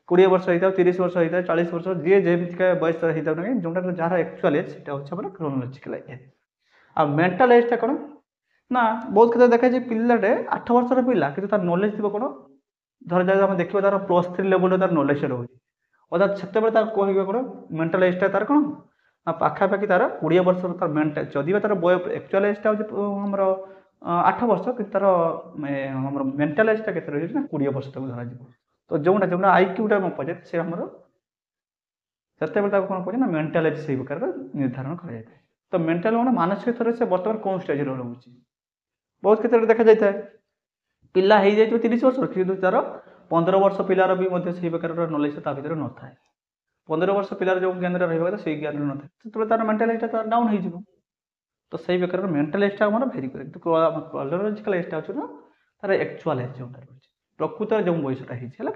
20 ବର୍ଷ ହେଇଥାଉ 30 ବର୍ଷ ହେଇଥାଏ 40 ବର୍ଷ ଯିଏ ଯେମିତିକା ବୟସ ହେଇଥାଉ ନା ଯୋଉଟା ଯାହାର ଆକ୍ଚୁଆଲ ଏଜ୍ ସେଟା ହଉଛି ଆମର କ୍ରୋନୋଲୋଜିକାଲ ଏଜ୍। ଆଉ ମେଣ୍ଟାଲ ଏଜ୍ଟା କ'ଣ ନା ବହୁତ କ୍ଷେତ୍ରରେ ଦେଖାଯାଇଛି ପିଲାଟେ 8 ବର୍ଷର ପିଲା କିନ୍ତୁ ତାର ନଲେଜ ଥିବ କ'ଣ ଧର ଯଦି ଆମେ ଦେଖିବା ତାର +3 ଲେଭେଲରେ ତାର ନଲେଜ ରହୁଛି ଅର୍ଥାତ୍ ସେତେବେଳେ ତାର କହିବା କ'ଣ ମେଣ୍ଟାଲ ଏଜ୍ଟା ତାର କ'ଣ ନା ପାଖାପାଖି ତାର 20 ବର୍ଷର ତାର ମେଣ୍ଟାଲ ଯଦି ତାର ଆକ୍ଚୁଆଲ ଏଜ୍ଟା ହେଉଛି ଆମର 8 ବର୍ଷ କିନ୍ତୁ ତାର ଆମର ମେଣ୍ଟାଲ ଏଜ୍ଟା କେତେ ରହିଛି ନା 20 ବର୍ଷ ତାକୁ ଧରାଯିବ। ତ ଯୋଉଟା ଯୋଉଟା ଆଇକ୍ୟୁଟା ଆମେ ପଚାରେ ସେ ଆମର ସେତେବେଳେ ତାକୁ କ'ଣ କହୁଛି ନା ମେଣ୍ଟାଲ ଏଜ୍ ସେଇ ପ୍ରକାର ନିର୍ଦ୍ଧାରଣ କରାଯାଇଥାଏ। ତ ମେଣ୍ଟାଲ ମାନେ ମାନସିକ ସ୍ତରରେ ସେ ବର୍ତ୍ତମାନ କେଉଁ ଷ୍ଟେଜରେ ରହୁଛି ବହୁତ କ୍ଷେତ୍ରରେ ଦେଖାଯାଇଥାଏ ପିଲା ହେଇଯାଇଥିବ 30 ବର୍ଷ କିନ୍ତୁ ତାର 15 ବର୍ଷ ପିଲାର ବି ମଧ୍ୟ ସେଇ ପ୍ରକାରର ନଲେଜ ତା ଭିତରେ ନଥାଏ। 15 ବର୍ଷ ପିଲାର ଯେଉଁ ଜ୍ଞାନରେ ରହିବା କଥା ସେଇ ଜ୍ଞାନରେ ନଥାଏ ସେତେବେଳେ ତାର ମେଣ୍ଟାଲ ଏଜ୍ଟା ତାର ଡାଉନ୍ ହେଇଯିବ। ତ ସେଇ ପ୍ରକାରର ମେଣ୍ଟାଲ ଏଜ୍ଟା ଆମର ଭେରି କରେ କିନ୍ତୁ କ୍ରୋନୋଲୋଜିକାଲ ଏଜ୍ଟା ହେଉଛି ନା ତାର ଆକ୍ଚୁଆଲ ଏଜ୍ ଯେଉଁଟା ରହୁଛି ପ୍ରକୃତରେ ଯେଉଁ ବୟସଟା ହେଇଛି ହେଲା।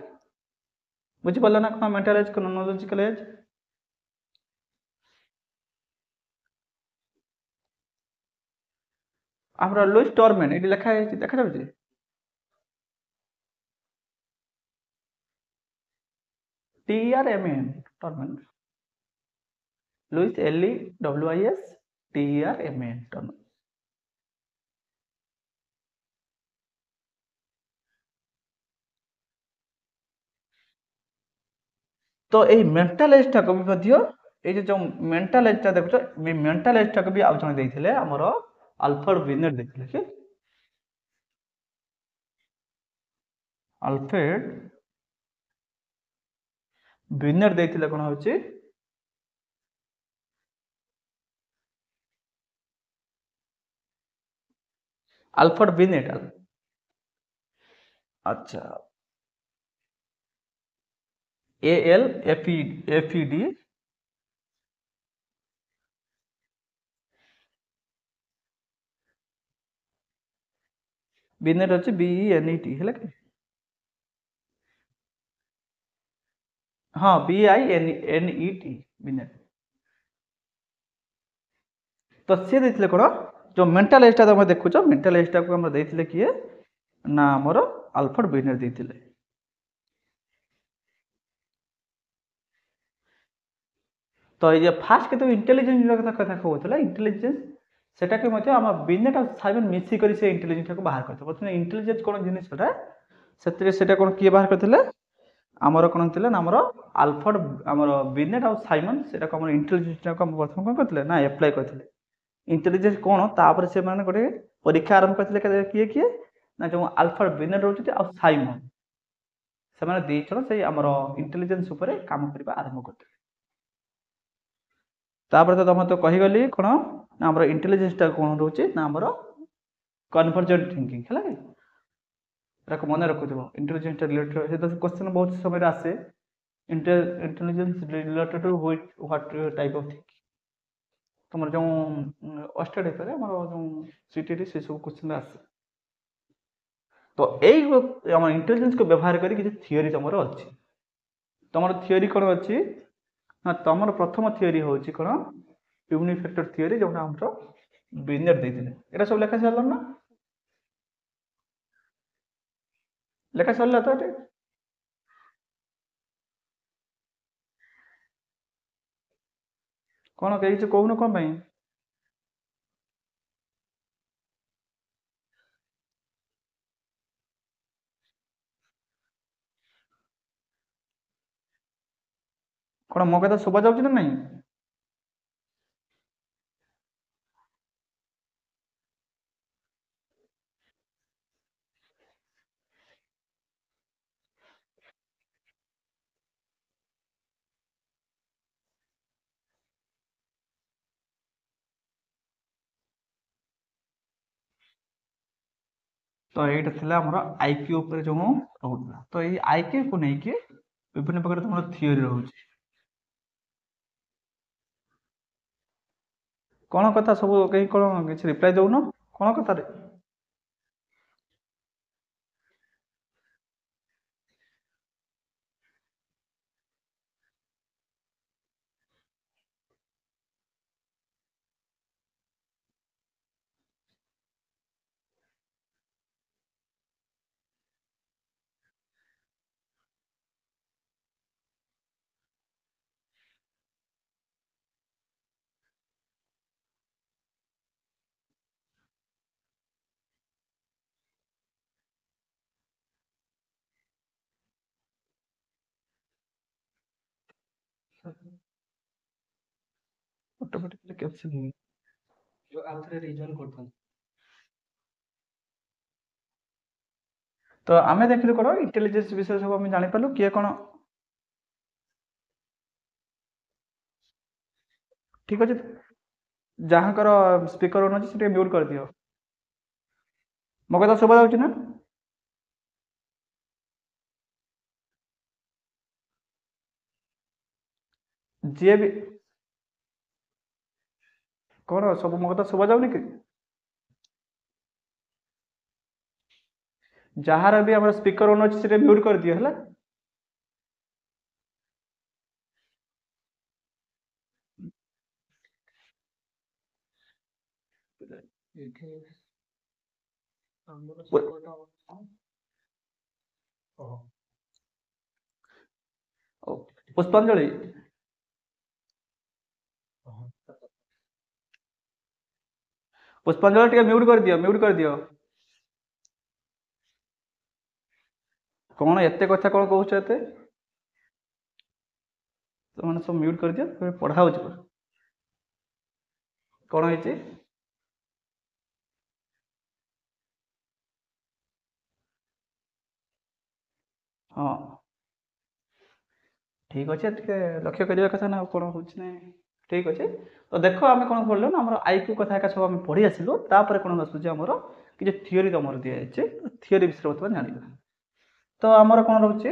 ବୁଝିପାରିଲ ନା କ'ଣ ମେଣ୍ଟାଲ ଏଜ୍ କ୍ରୋନୋଲୋଜିକାଲ ଏଜ୍? ଆମର ଲୁଇସ୍ ଟର୍ମାନ ଏଠି ଲେଖା ହେଇଛି ଦେଖାଯାଉଛି TRMN ଟର୍ମାନ ଲୁଇସ୍ LEWIS ଟର୍ମାନ। ତ ଏଇ ମେଣ୍ଟାଲ ଏଜ୍ଟାକୁ ବି ମଧ୍ୟ ଏଇ ଯୋଉ ମେଣ୍ଟାଲ ଏଜ୍ଟା ଦେଖୁଛ ମେଣ୍ଟାଲ ଏଜ୍ଟାକୁ ବି ଆଉ ଜଣେ ଦେଇଥିଲେ ଆମର ଆଲଫ୍ରେଡ୍ ବିନେଟ୍ ଦେଇଥିଲେ କି ଆଲଫ୍ରେଡ୍ ବିନେଟ୍ ଦେଇଥିଲେ କ'ଣ ହଉଛି ଆଲଫ୍ରେଡ୍ ବିନେଟ୍ ଆଚ୍ଛା ALFED ବିନେଟ୍ ଅଛି BENET ହେଲା କି ହଁ BINET ବିନେଟ୍। ତ ସିଏ ଦେଇଥିଲେ କ'ଣ ଯୋଉ ମେଣ୍ଟାଲ ଏଜ୍ଟା ତମେ ଦେଖୁଛ ମେଣ୍ଟାଲ ଏଜ୍ଟାକୁ ଆମର ଦେଇଥିଲେ କିଏ ନା ଆମର ଆଲଫ୍ରେଡ୍ ବିନେଟ୍ ଦେଇଥିଲେ। ତ ଏଇ ଯେ ଫାଷ୍ଟ କିନ୍ତୁ ଇଣ୍ଟେଲିଜେନ୍ସ କଥା କହୁଥିଲା ଇଣ୍ଟେଲିଜେନ୍ସ ସେଟାକୁ ମଧ୍ୟ ଆମ ବିନେଟ୍ ଆଉ ସାଇମନ୍ ମିଶିକରି ସେ ଇଣ୍ଟେଲିଜେନ୍ସଟାକୁ ବାହାର କରିଥିଲେ। ବର୍ତ୍ତମାନ ଇଣ୍ଟେଲିଜେନ୍ସ କ'ଣ ଜିନିଷଟା ସେଥିରେ ସେଟା କ'ଣ କିଏ ବାହାର କରିଥିଲେ ଆମର କ'ଣ ଥିଲା ନା ଆମର ଆଲଫ୍ରେଡ୍ ଆମର ବିନେଟ୍ ଆଉ ସାଇମନ୍ ସେଟାକୁ ଆମର ଇଣ୍ଟେଲିଜେନ୍ସଟାକୁ ଆମ ପ୍ରଥମେ କ'ଣ କରିଥିଲେ ନା ଆପ୍ଲାଏ କରିଥିଲେ। ଇଣ୍ଟେଲିଜେନ୍ସ କ'ଣ ତାପରେ ସେମାନେ ଗୋଟେ ପରୀକ୍ଷା ଆରମ୍ଭ କରିଥିଲେ କିଏ କିଏ ନା ଯେଉଁ ଆଲଫ୍ରେଡ୍ ବିନେଟ୍ ରହୁଛନ୍ତି ଆଉ ସାଇମନ୍ ସେମାନେ ଦୁଇ ଜଣ ସେଇ ଆମର ଇଣ୍ଟେଲିଜେନ୍ସ ଉପରେ କାମ କରିବା ଆରମ୍ଭ କରିଥିଲେ। ତାପରେ ତ ତମେ ତ କହିଗଲି କ'ଣ ନା ଆମର ଇଣ୍ଟେଲିଜେନ୍ସଟା କ'ଣ ରହୁଛି ନା ଆମର କନଭର୍ଜେଣ୍ଟ ଥିଙ୍କିଂ ହେଲା କି ଏଟାକୁ ମନେ ରଖୁଥିବ ଇଣ୍ଟେଲିଜେନ୍ସଟା ରିଲେଟେଡ୍ ସେ ତ କ୍ୱେଶ୍ଚନ୍ ବହୁତ ସମୟରେ ଆସେ intelligence related two what type of thinking ତମର ଯେଉଁ ଅଷ୍ଟେଡ୍ ହେଇପାରେ ଆମର ଯେଉଁ ସିଟିଟି ସେସବୁ କ୍ୱେଶ୍ଚନ୍ ଆସେ। ତ ଏଇ ଆମର ଇଣ୍ଟେଲିଜେନ୍ସକୁ ବ୍ୟବହାର କରି କିଛି ଥିଓରି ତମର ଅଛି। ତମର ଥିଓରି କ'ଣ ଅଛି ନା ତମର ପ୍ରଥମ ଥିଓରି ହେଉଛି କ'ଣ ୟୁନିଫ୍ୟାକ୍ଟର ଥିଓରି ଯେଉଁଟା ଆମର ବିନେଟ୍ ଦେଇଥିଲେ। ଏଇଟା ସବୁ ଲେଖା ସାରିଲ ନା ଲେଖା ସରିଲା ତ ଏଠି କ'ଣ କେହି କିଛି କହୁନ କ'ଣ ପାଇଁ? କ'ଣ ମୋ କଥା ଶୁଭା ଯାଉଛି ନା ନାହିଁ? तो এইটা ଥିଲା ଆମର ଆଇକ୍ୟୁ ଉପରେ ଯୋଉ ରହୁଥିଲା। ତ ଏଇ ଆଇକ୍ୟୁ କୁ ନେଇକି ବିଭିନ୍ନ ପ୍ରକାର ତମର ଥିଓରି ରହୁଛି। କଣ କଥା ସବୁ କେହି କଣ କିଛି ରିପ୍ଲାଏ ଦଉନ କଣ କଥାରେ? ଅଟୋମେଟିକଲି କ୍ୟାପସନ୍ जो आउथरे रीजन करथन ତ ଆମେ ଦେଖିଲୁ କଣ ଇଣ୍ଟେଲିଜେନ୍ସ ବିଷୟରେ ସବୁ ଆମେ ଜାଣିପାରିଲୁ କିଏ କଣ ଠିକ ଅଛି ଯାହାଙ୍କର ସ୍ପିକର ଅନ୍ ଅଛି ସେ ଟିକେ ମ୍ୟୁଟ୍ କରିଦିଅ। ମୋ କଥା ଶୁଭା ଯାଉଛି ନା? ଯିଏ ବି କଣ ସବୁ ମୋ କଥା ଶୁଭା ଯାଉନି କି? ଯାହାର ବି ଆମର ସ୍ପିକର ଅନ୍ ଅଛି ସେଟା ମ୍ୟୁଟ୍ କରିଦିଅ ହେଲା। ଏଠି ଆମର ସେପଟ ପୁଷ୍ପାଞ୍ଜଳି ପୁଷ୍ପାଞ୍ଜଳି ଟିକେ ମ୍ୟୁଟ୍ କରିଦିଅ। କଣ ଏତେ କଥା କଣ କହୁଛ ଏତେ? ତମାନେ ସବୁ ମ୍ୟୁଟ୍ କରିଦିଅ ପଢା ହଉଛି ପରା। କଣ ହେଇଛି? ହଁ ଠିକ ଅଛି ଟିକେ ଲକ୍ଷ୍ୟ କରିବା କଥା ନା ଆଉ କଣ ହଉଛି ନା ଠିକ ଅଛି। ତ ଦେଖ ଆମେ କଣ ପଢିଲୁ ନା ଆମର ଆଇକ୍ୟୁ କଥା ଏକା ସବୁ ଆମେ ପଢି ଆସିଲୁ ତାପରେ କଣ ଆସୁଛି ଆମର କିଛି ଥିଓରି ତମର ଦିଆଯାଇଛି ଥିଓରି ବିଷୟରେ ବର୍ତ୍ତମାନ ଜାଣିବା। ତ ଆମର କଣ ରହୁଛି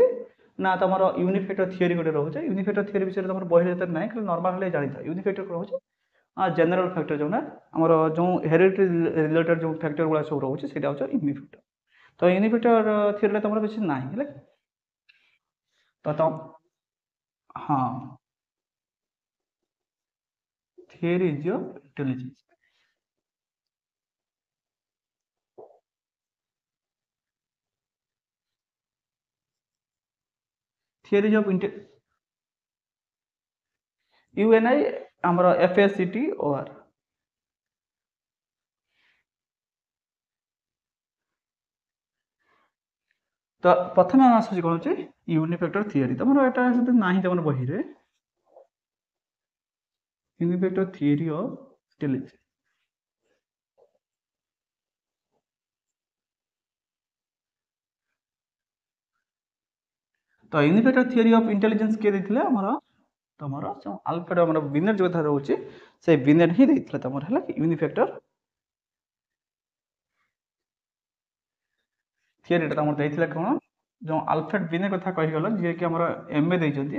ନା ତମର ୟୁନିଫେକ୍ଟର ଥିଓରି ଗୋଟେ ରହୁଛି ୟୁନିଫେକ୍ଟର ଥିଓରି ବିଷୟରେ ତମର ବହିରେ ଏତେ ନାହିଁ ଖାଲି ନର୍ମାଲ ହେଲେ ଜାଣିଥାଉ ୟୁନିଫେକ୍ଟର କଣ ରହୁଛି ଜେନେରାଲ ଫ୍ୟାକ୍ଟର ଯୋଉଟା ଆମର ଯୋଉ ହେରିଡିଟି ରିଲେଟେଡ୍ ଯୋଉ ଫ୍ୟାକ୍ଟର ଗୁଡା ସବୁ ରହୁଛି ସେଇଟା ହଉଛି ୟୁନିଫେକ୍ଟର। ତ ୟୁନିଫେକ୍ଟର ଥିଓରିରେ ତମର କିଛି ନାହିଁ ହେଲା ତ ତମ ହଁ theory is your intelligence theory of UNI ଆମର FACT OR ତ ପ୍ରଥମେ ଆସୁଛି କଣ ହଉଛି ୟୁନିଫେକ୍ଟର ଥିଓରି ତମର ଏଟା ସେତେ ନାହିଁ ତମର ବହିରେ ୟୁନିଫେକ୍ଟର ଥିଓରି ଅଫ ଇଣ୍ଟେଲିଜେନ୍ସ। ତ ୟୁନିଫେକ୍ଟର ଥିଓରି ଅଫ ଇଣ୍ଟେଲିଜେନ୍ସ କିଏ ଦେଇଥିଲେ ଆମର ତମର ଯୋଉ ଆଲଫ୍ରେଡ୍ ଆମର ବିନେଟ୍ ଯୋଉ କଥା ରହୁଛି ସେ ବିନେଟ୍ ହିଁ ଦେଇଥିଲେ ତମର ହେଲା ୟୁନିଫେକ୍ଟର ଥିଓରିଟା ତମର ଦେଇଥିଲେ କଣ ଯୋଉ ଆଲଫ୍ରେଡ୍ ବିନେଟ୍ କଥା କହିଗଲ ଯିଏକି ଆମର MA ଦେଇଛନ୍ତି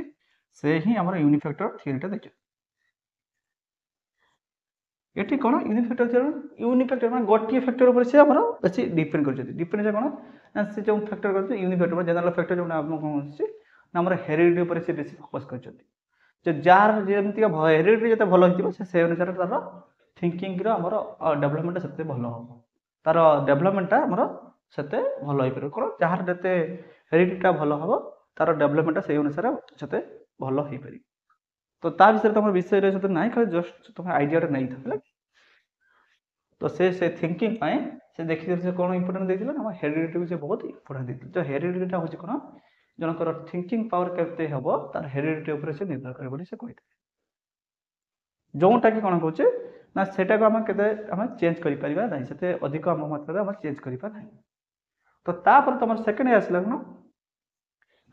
ସେ ହିଁ ଆମର ୟୁନିଫେକ୍ଟର ଥିଓରିଟା ଦେଇଛନ୍ତି। ଏଠି କଣ ୟୁନିଫେକ୍ଟର ଥିଓରି ୟୁନିଫେକ୍ଟର ମାନେ ଗୋଟିଏ ଫ୍ୟାକ୍ଟର ଉପରେ ସେ ଆମର ବେଶୀ ଡିପେଣ୍ଡ କରିଛନ୍ତି ଡିପେଣ୍ଡ କଣ ନା ସେ ଯୋଉ ଫ୍ୟାକ୍ଟର କରୁଛନ୍ତି ୟୁନିଫେକ୍ଟର ଜେନେରାଲ ଫ୍ୟାକ୍ଟର ଯୋଉଟା ଆମ କଣ ଅଛି ନା ଆମର ହେରିଡିଟି ଉପରେ ସେ ବେଶୀ ଫୋକସ୍ କରିଛନ୍ତି ଯେ ଯାହାର ଯେମିତିକା ହେରିଡିଟି ଯେତେ ଭଲ ହେଇଥିବ ସେ ଅନୁସାରେ ତାର ଥିଙ୍କିଂର ଆମର ଡେଭଲପମେଣ୍ଟ ସେତେ ଭଲ ହବ ତାର ଡେଭଲପମେଣ୍ଟଟା ଆମର ସେତେ ଭଲ ହେଇପାରିବ କଣ ଯାହାର ଯେତେ ହେରିଡିଟିଟା ଭଲ ହବ ତାର ଡେଭଲପମେଣ୍ଟଟା ସେଇ ଅନୁସାରେ ସେତେ ଭଲ ହେଇପାରିବ। ତ ତା ବିଷୟରେ ତମର ବିଷୟରେ ସେତେ ନାହିଁ ଖାଲି ଜଷ୍ଟ ତମେ ଆଇଡିଆଟା ନେଇଥାଅ ହେଲା ତ ସେ ଥିଙ୍କିଂ ପାଇଁ ସେ ଦେଖିଥିଲେ ସେ କଣ ଇମ୍ପୋର୍ଟାଣ୍ଟ ଦେଇଥିଲେ ଆମ ହେରିଡିଟିକୁ ସେ ବହୁତ ଇମ୍ପୋର୍ଟାଣ୍ଟ ଦେଇଥିଲେ ତ ହେରିଡିଟିଟା ହଉଛି କଣ ଜଣଙ୍କର ଥିଙ୍କିଂ ପାୱାର କେତେ ହବ ତାର ହେରିଡିଟି ଉପରେ ସେ ନିର୍ଭର କରେ ବୋଲି ସେ କହିଥିଲେ ଯୋଉଟା କି କଣ କହୁଛେ ନା ସେଟାକୁ ଆମେ କେତେ ଆମେ ଚେଞ୍ଜ କରିପାରିବା ନାହିଁ ସେତେ ଅଧିକ ଆମ ମାତ୍ରାରେ ଆମେ ଚେଞ୍ଜ କରିବା ନାହିଁ। ତ ତାପରେ ତମର ସେକେଣ୍ଡ ଆସିଲା କଣ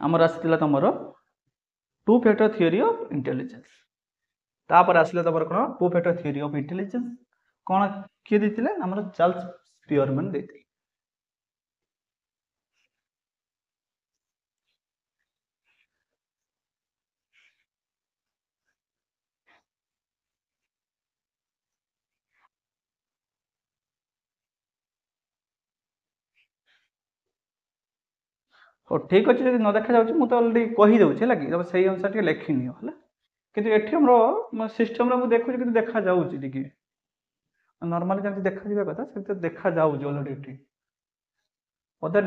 ଆମର ଆସିଥିଲା ତମର two factor theory of intelligence ତାପରେ ଆସିଲା ତମର କଣ two factor theory of intelligence କଣ କିଏ ଦେଇଥିଲେ ଆମର ଚାର୍ଲସ ସ୍ପିୟରମ୍ୟାନ୍ ଦେଇଥିଲେ। हो ठीक अच्छे जब न देखा जाऊँ मुझे अलरेडी कहीदे है कि तुम से अनुसार टे लिखिनि है कि ये आम सिस्टम मुझे देखुची कि देखा जाऊँगी नॉर्मली जब देखा जावा कथा से देखा जाऊँगी अलरेडी बोधे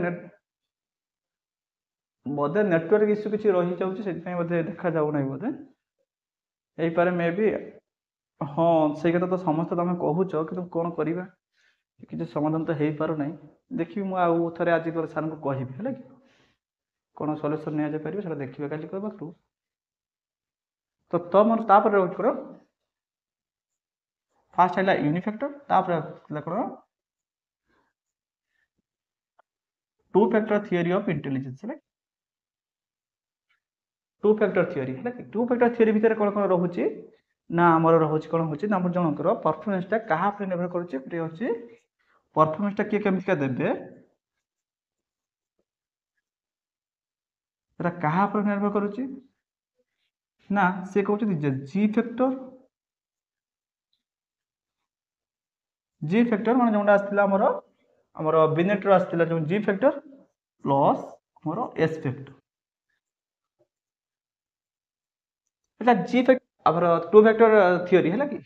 बोधे नेटवर्क इश्यू किसी रही जाऊँगी से बोधे देखा जाऊना बोधे यही पारे मे बी हाँ से कथा तो समस्त तुम कहूच कि कौन करवा किसी समाधान तो हो पार ना देखिए मुझे थे आज सार को कहबी है कि कौन सल्यूसन नि पारे से देखिए कल पाखु तो तुम तापर रोज कर फास्ट है यूनिफैक्टर तापर कौन two factor theory of intelligence है टू फैक्टर थियोरी है टू फैक्टर थियोरी भितर कौन कौन रोचे ना आमर रोचे कौन हो जनकर परफॉर्मेंसटा क्या निर्भर करुच्चे परफॉर्मेंसटा किए केमिका देवे क्या निर्भर करुच्चे ना सी कहते जी फैक्टर मान जो आसाला आमर बिनेट आसाला जो जी फैक्टर प्लस आमर एस फैक्टर जी फैक्टर आमर टू फैक्टर थियोरी है कि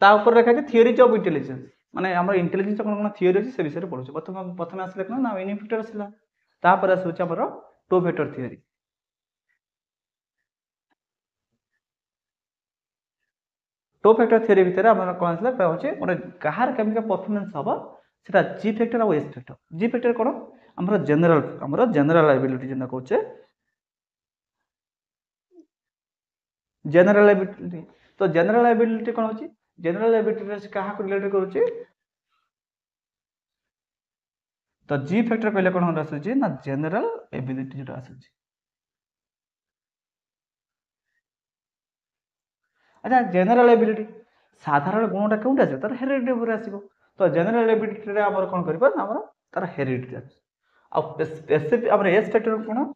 ऊपर देखा थियोरीज ऑफ इंटेलिजेंस माने आमर इंटेलिजेंस कौन कौन थियोरी अच्छी से विषय में पढ़ुचे प्रथम आसला कौन ना यूनिफैक्टर आसला तापर आसूँ आमर two factor theory two factor theory भितर आमर कौन आसला गोटे कहार केमिका परफॉर्मेंस हम सेटा जी फैक्टर और एस फैक्टर जी फैक्टर कौन आमर जनरल एबिलिटी जेना कहचे जनरल एबिलिटी तो जनरल एबिलिटी कौन होची जनरल एबिलिटी क्या रिलेटेड करुच्चे तो जी फैक्टर कहले कौन आसूँ ना जनरल एबिलिटी जो आसूँ अच्छा जनरल एबिलिटी साधारण गुणटा कौट आस तार हेरिडिटी उपर आसो तो जनरल एबिलिटी आम कौन कर तार हेरिडिटी स्पेसिफिक आम एस फैक्टर कौन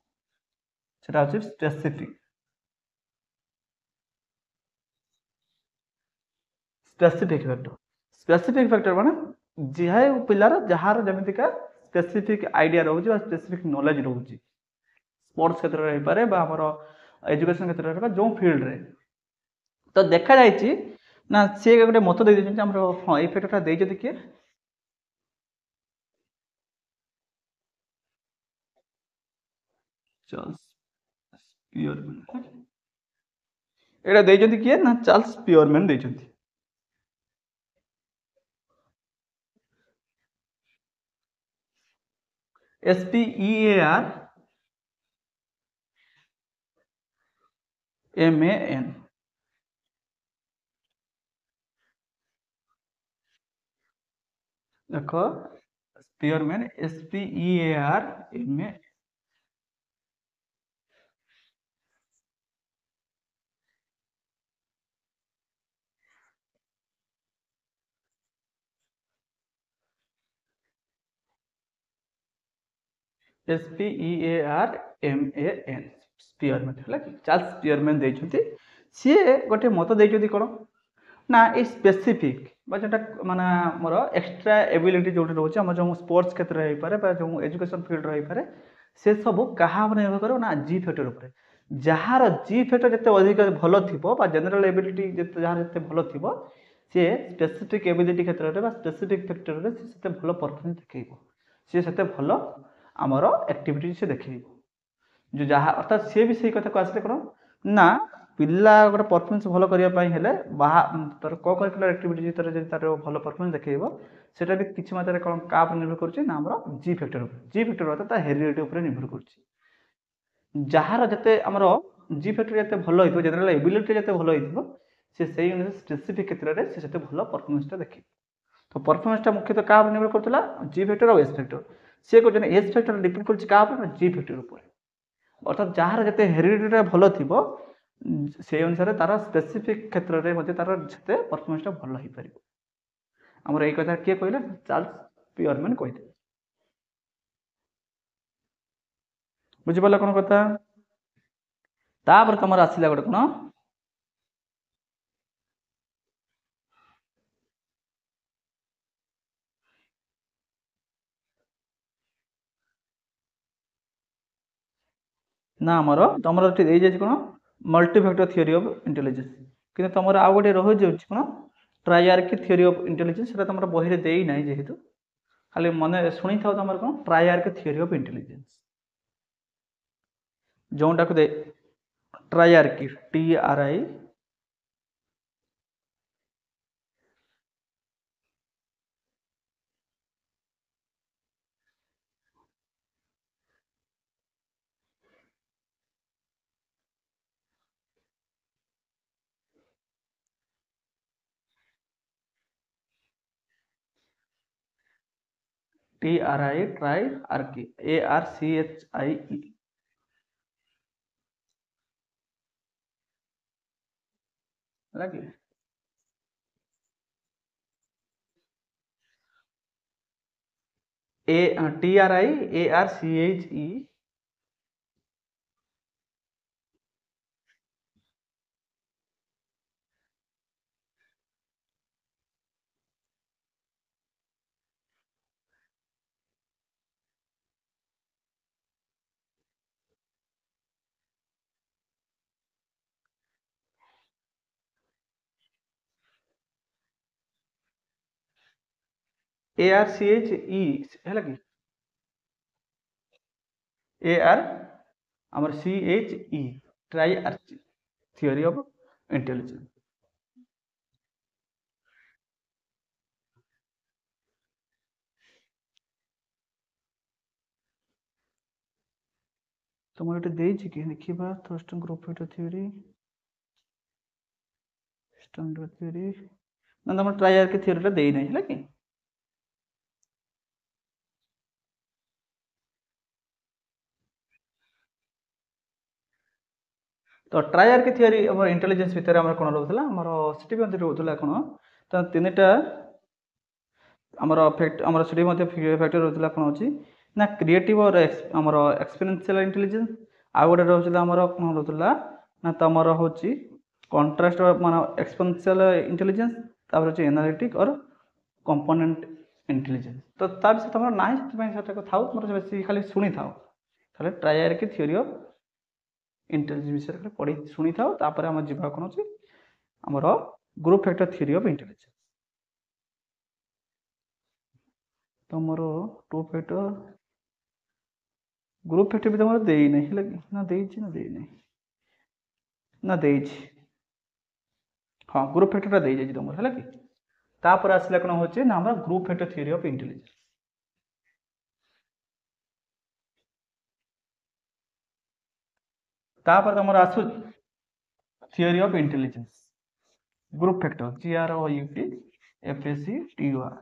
से specific specific factor specific factor माने जिहा पिलार जार जमीका स्पेसिफिक आइडिया रोचे स्पेसिफिक नॉलेज रोचे स्पोर्ट्स क्षेत्र में पारे आमर एजुकेशन क्षेत्र में जो फील्ड रे तो देखा जाइए ना सी गोटे मत दे हाँ ये फैक्टरटा देते किए चार्ल्स पियरमैन एटा देते किए ना चार्ल्स पियरमैन देते SPEAR MAN देखो Spearman SPEAR MAN SPEARMAN Spearman है चार्ल्स स्पीयरमैन देते सी गोटे मत देते कौन ना ये स्पेसिफिक जोटा माने मोर एक्सट्रा एबिलिटी जो रोचे आम जो स्पोर्ट्स क्षेत्र में पारे जो एजुकेशन फील्ड रही पारे से सब क्या निर्भर कर ना जी फैक्टर उपर जार जी फैक्टर जिते अधिक भल थी जनरल एबिलिटी जहाँ जिते भल थी सी स्पेसिफिक एबिलिटी क्षेत्र में स्पेसिफिक फैक्टर में से भल परफॉर्मेंस देखो सी से भल आमर एक्टिविटी से देख जो जहाँ अर्थात सी भी सही कथा को आसले कौन ना पिला गोटे परफॉर्मेंस भल करने तार को करिकुलर एक्टिविटी तार भल परफॉर्मेंस देखो सेटा भी किसी मात्रा कौन क्या निर्भर करुच्चे ना आम जी फैक्टर अर्थात हेरिडिटी निर्भर कर जार जिते आमर जी फैक्टर जिते भल हो जनरल एबिलिटी जिते भल हो से स्पेसिफिक क्षेत्र में से भल परफॉर्मेंसटा देखे तो परफॉर्मेंसटा मुख्यतः क्या निर्भर करुला जी फैक्टर और एस फैक्टर सी कहते एस फैक्टर डिपेंड कर जी फैक्टर अर्थात जार जिते हेरिडिटी भल थी से अनुसार तार स्पेसिफिक क्षेत्र में तार से परफॉर्मेंसटा भल हो पार आमर यही कथा किए कहले चार्ल्स पियरमैन कहते बुझिपार कौन कथा तापर तुम आसला गोटे कौन ନା ଆମର ତମର ଏଠି ଦେଇଯାଇଛି କ'ଣ ମଲ୍ଟିଫ୍ୟାକ୍ଟର ଥିଓରି ଅଫ୍ ଇଣ୍ଟେଲିଜେନ୍ସ, କିନ୍ତୁ ତମର ଆଉ ଗୋଟେ ରହିଯାଉଛି କ'ଣ ଟ୍ରାଇଆର୍କି ଥିଓରି ଅଫ୍ ଇଣ୍ଟେଲିଜେନ୍ସ, ସେଟା ତମର ବହିରେ ଦେଇନାହିଁ, ଯେହେତୁ ଖାଲି ମନେ ଶୁଣିଥାଉ ତମର କ'ଣ ଟ୍ରାଇଆର୍କି ଥିଓରି ଅଫ୍ ଇଣ୍ଟେଲିଜେନ୍ସ, ଯେଉଁଟାକୁ ଟ୍ରାଇଆର୍କି TRI ଟ୍ରାଇଆର୍କି ARCHIE ହେଲା କି TRIARCHE ହେଲା କି AR ଆମର CHE triarchic theory of intelligence. ତମର ଏଠି ଦେଇଛି କି ଦେଖିବା Thurstone group factor theory standard theory, ନା ତମର ଟ୍ରାଇଆର୍କି ଥିଓରିଟା ଦେଇନାହିଁ ହେଲା କି। ତ ଟ୍ରାଇଆର୍କି ଥିଓରି ଆମର ଇଣ୍ଟେଲିଜେନ୍ସ ଭିତରେ ଆମର କ'ଣ ରହୁଥିଲା, ଆମର ସେଠି ମଧ୍ୟ ରହୁଥିଲା କ'ଣ ତ ତିନିଟା ଆମର ସେଠି ମଧ୍ୟ ଫ୍ୟାକ୍ଟର ରହୁଥିଲା, କ'ଣ ଅଛି ନା କ୍ରିଏଟିଭ୍ ଆମର ଏକ୍ସପେରିଏନ୍ସିଆଲ ଇଣ୍ଟେଲିଜେନ୍ସ, ଆଉ ଗୋଟେ ରହୁଥିଲା ଆମର କ'ଣ ରହୁଥିଲା ନା ତମର ହେଉଛି କଣ୍ଟ୍ରାଷ୍ଟ ମାନେ ଏକ୍ସପେରିଏନ୍ସିଆଲ ଇଣ୍ଟେଲିଜେନ୍ସ, ତାପରେ ହେଉଛି ଏନାଲିଟିକ୍ ଅର୍ କମ୍ପୋନେଣ୍ଟ ଇଣ୍ଟେଲିଜେନ୍ସ। ତ ତା ବିଷୟରେ ତମର ନାହିଁ, ସେଥିପାଇଁ ସେଟାକୁ ଥାଉ, ତମର ବେଶୀ ଖାଲି ଶୁଣିଥାଉ, ତାହେଲେ ଟ୍ରାଇଆର୍କି ଥିଓରି ଅଫ୍ ଇଣ୍ଟେଲିଜେନ୍ସ ବିଷୟରେ ଖାଲି ପଢ଼ି ଶୁଣିଥାଉ। ତାପରେ ଆମର ଯିବା କ'ଣ ଅଛି ଆମର group factor theory of intelligence. ତମର ଟୁ ଫ୍ୟାକ୍ଟର ଗ୍ରୁପ୍ ଫ୍ୟାକ୍ଟର ବି ତମର ଦେଇନାହିଁ ହେଲା କି, ନା ଦେଇଛି ନା ଦେଇନାହିଁ, ନା ଦେଇଛି, ହଁ ଗ୍ରୁପ୍ ଫ୍ୟାକ୍ଟରଟା ଦେଇଯାଇଛି ତମର ହେଲା କି। ତାପରେ ଆସିଲା କ'ଣ ହେଉଛି ନା ଆମର group factor theory of intelligence. ତାପରେ ତମର ଆସୁ theory of intelligence group factor GROUP FACTOR।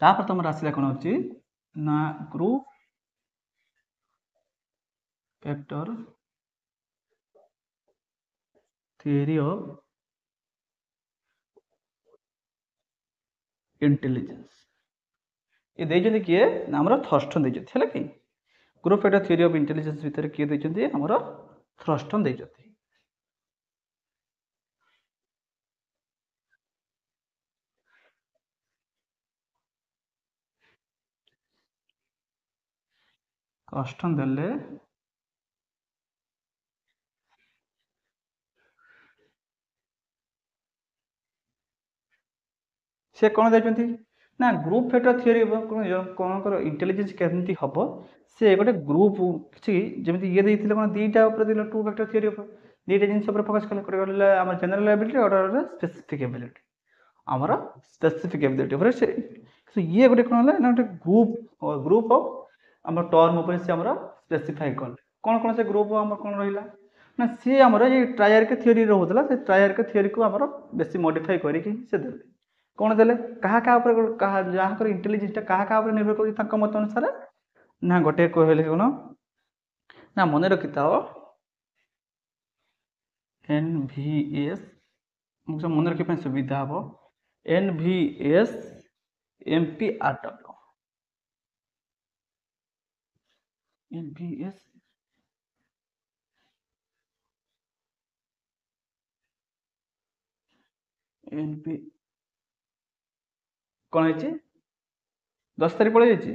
ତାପରେ ତମର ଆସିଲା କ'ଣ ହେଉଛି ନା group factor theory of intelligence. ଏ ଦେଇଛନ୍ତି କିଏ ନା ଆମର ଥର୍ଷ୍ଟନ୍ ଦେଇଛନ୍ତି ହେଲା କି। Group factor theory of intelligence ଭିତରେ କିଏ ଦେଇଛନ୍ତି ଆମର ଥର୍ଷ୍ଟନ୍ ଦେଇଛନ୍ତି। ଥର୍ଷ୍ଟନ୍ ଦେଲେ ସେ କ'ଣ ଦେଇଛନ୍ତି ନା ଗ୍ରୁପ୍ ଫ୍ୟାକ୍ଟର ଥିଓରି କ'ଣଙ୍କର ଇଣ୍ଟେଲିଜେନ୍ସ କେମିତି ହେବ, ସେ ଗୋଟେ ଗ୍ରୁପ୍ କିଛି ଯେମିତି ଇଏ ଦେଇଥିଲେ କ'ଣ ଦୁଇଟା ଉପରେ ଦେଇଥିଲେ ଟୁ ଫ୍ୟାକ୍ଟର ଥିଓରି ଉପରେ ଦୁଇଟା ଜିନିଷ ଉପରେ ଫୋକସ୍ କଲେ, ଗୋଟେ ଗଲେ ଆମର ଜେନେରାଲ ଏବିଲିଟି, ଗୋଟେ ଗଲେ ସ୍ପେସିଫିକ୍ ଏବିଲିଟି, ଆମର ସ୍ପେସିଫିକ୍ ଏବିଲିଟି ଉପରେ ସେ ଇଏ ଗୋଟେ କ'ଣ ହେଲା ନା ଗୋଟେ ଗ୍ରୁପ୍ ଅଫ୍ ଆମର ଟର୍ମ ଉପରେ ସେ ଆମର ସ୍ପେସିଫାଇ କଲେ। କ'ଣ ସେ ଗ୍ରୁପ୍ ଆମର କ'ଣ ରହିଲା ନା ସିଏ ଆମର ଏଇ ଟ୍ରାଇଆର୍କି ଥିଓରି ରହୁଥିଲା, ସେ ଟ୍ରାଇଆର୍କି ଥିଓରିକୁ ଆମର ବେଶୀ ମଡିଫାଇ କରିକି ସେ ଦେଲେ। କ'ଣ ଦେଲେ କାହା ଉପରେ ଯାହାଙ୍କର ଇଣ୍ଟେଲିଜେନ୍ସଟା କାହା ଉପରେ ନିର୍ଭର କରୁଛି ତାଙ୍କ ମତ ଅନୁସାରେ, ନା ଗୋଟେ କହିଲେ କ'ଣ ନା ମନେ ରଖିଥାଅ NVS, ମନେ ରଖିବା ପାଇଁ ସୁବିଧା ହେବ NVS MPRW। NVS ଏନପି କ'ଣ ହେଇଛି 10 ତାରିଖ ପଳେଇ ଯାଇଛି।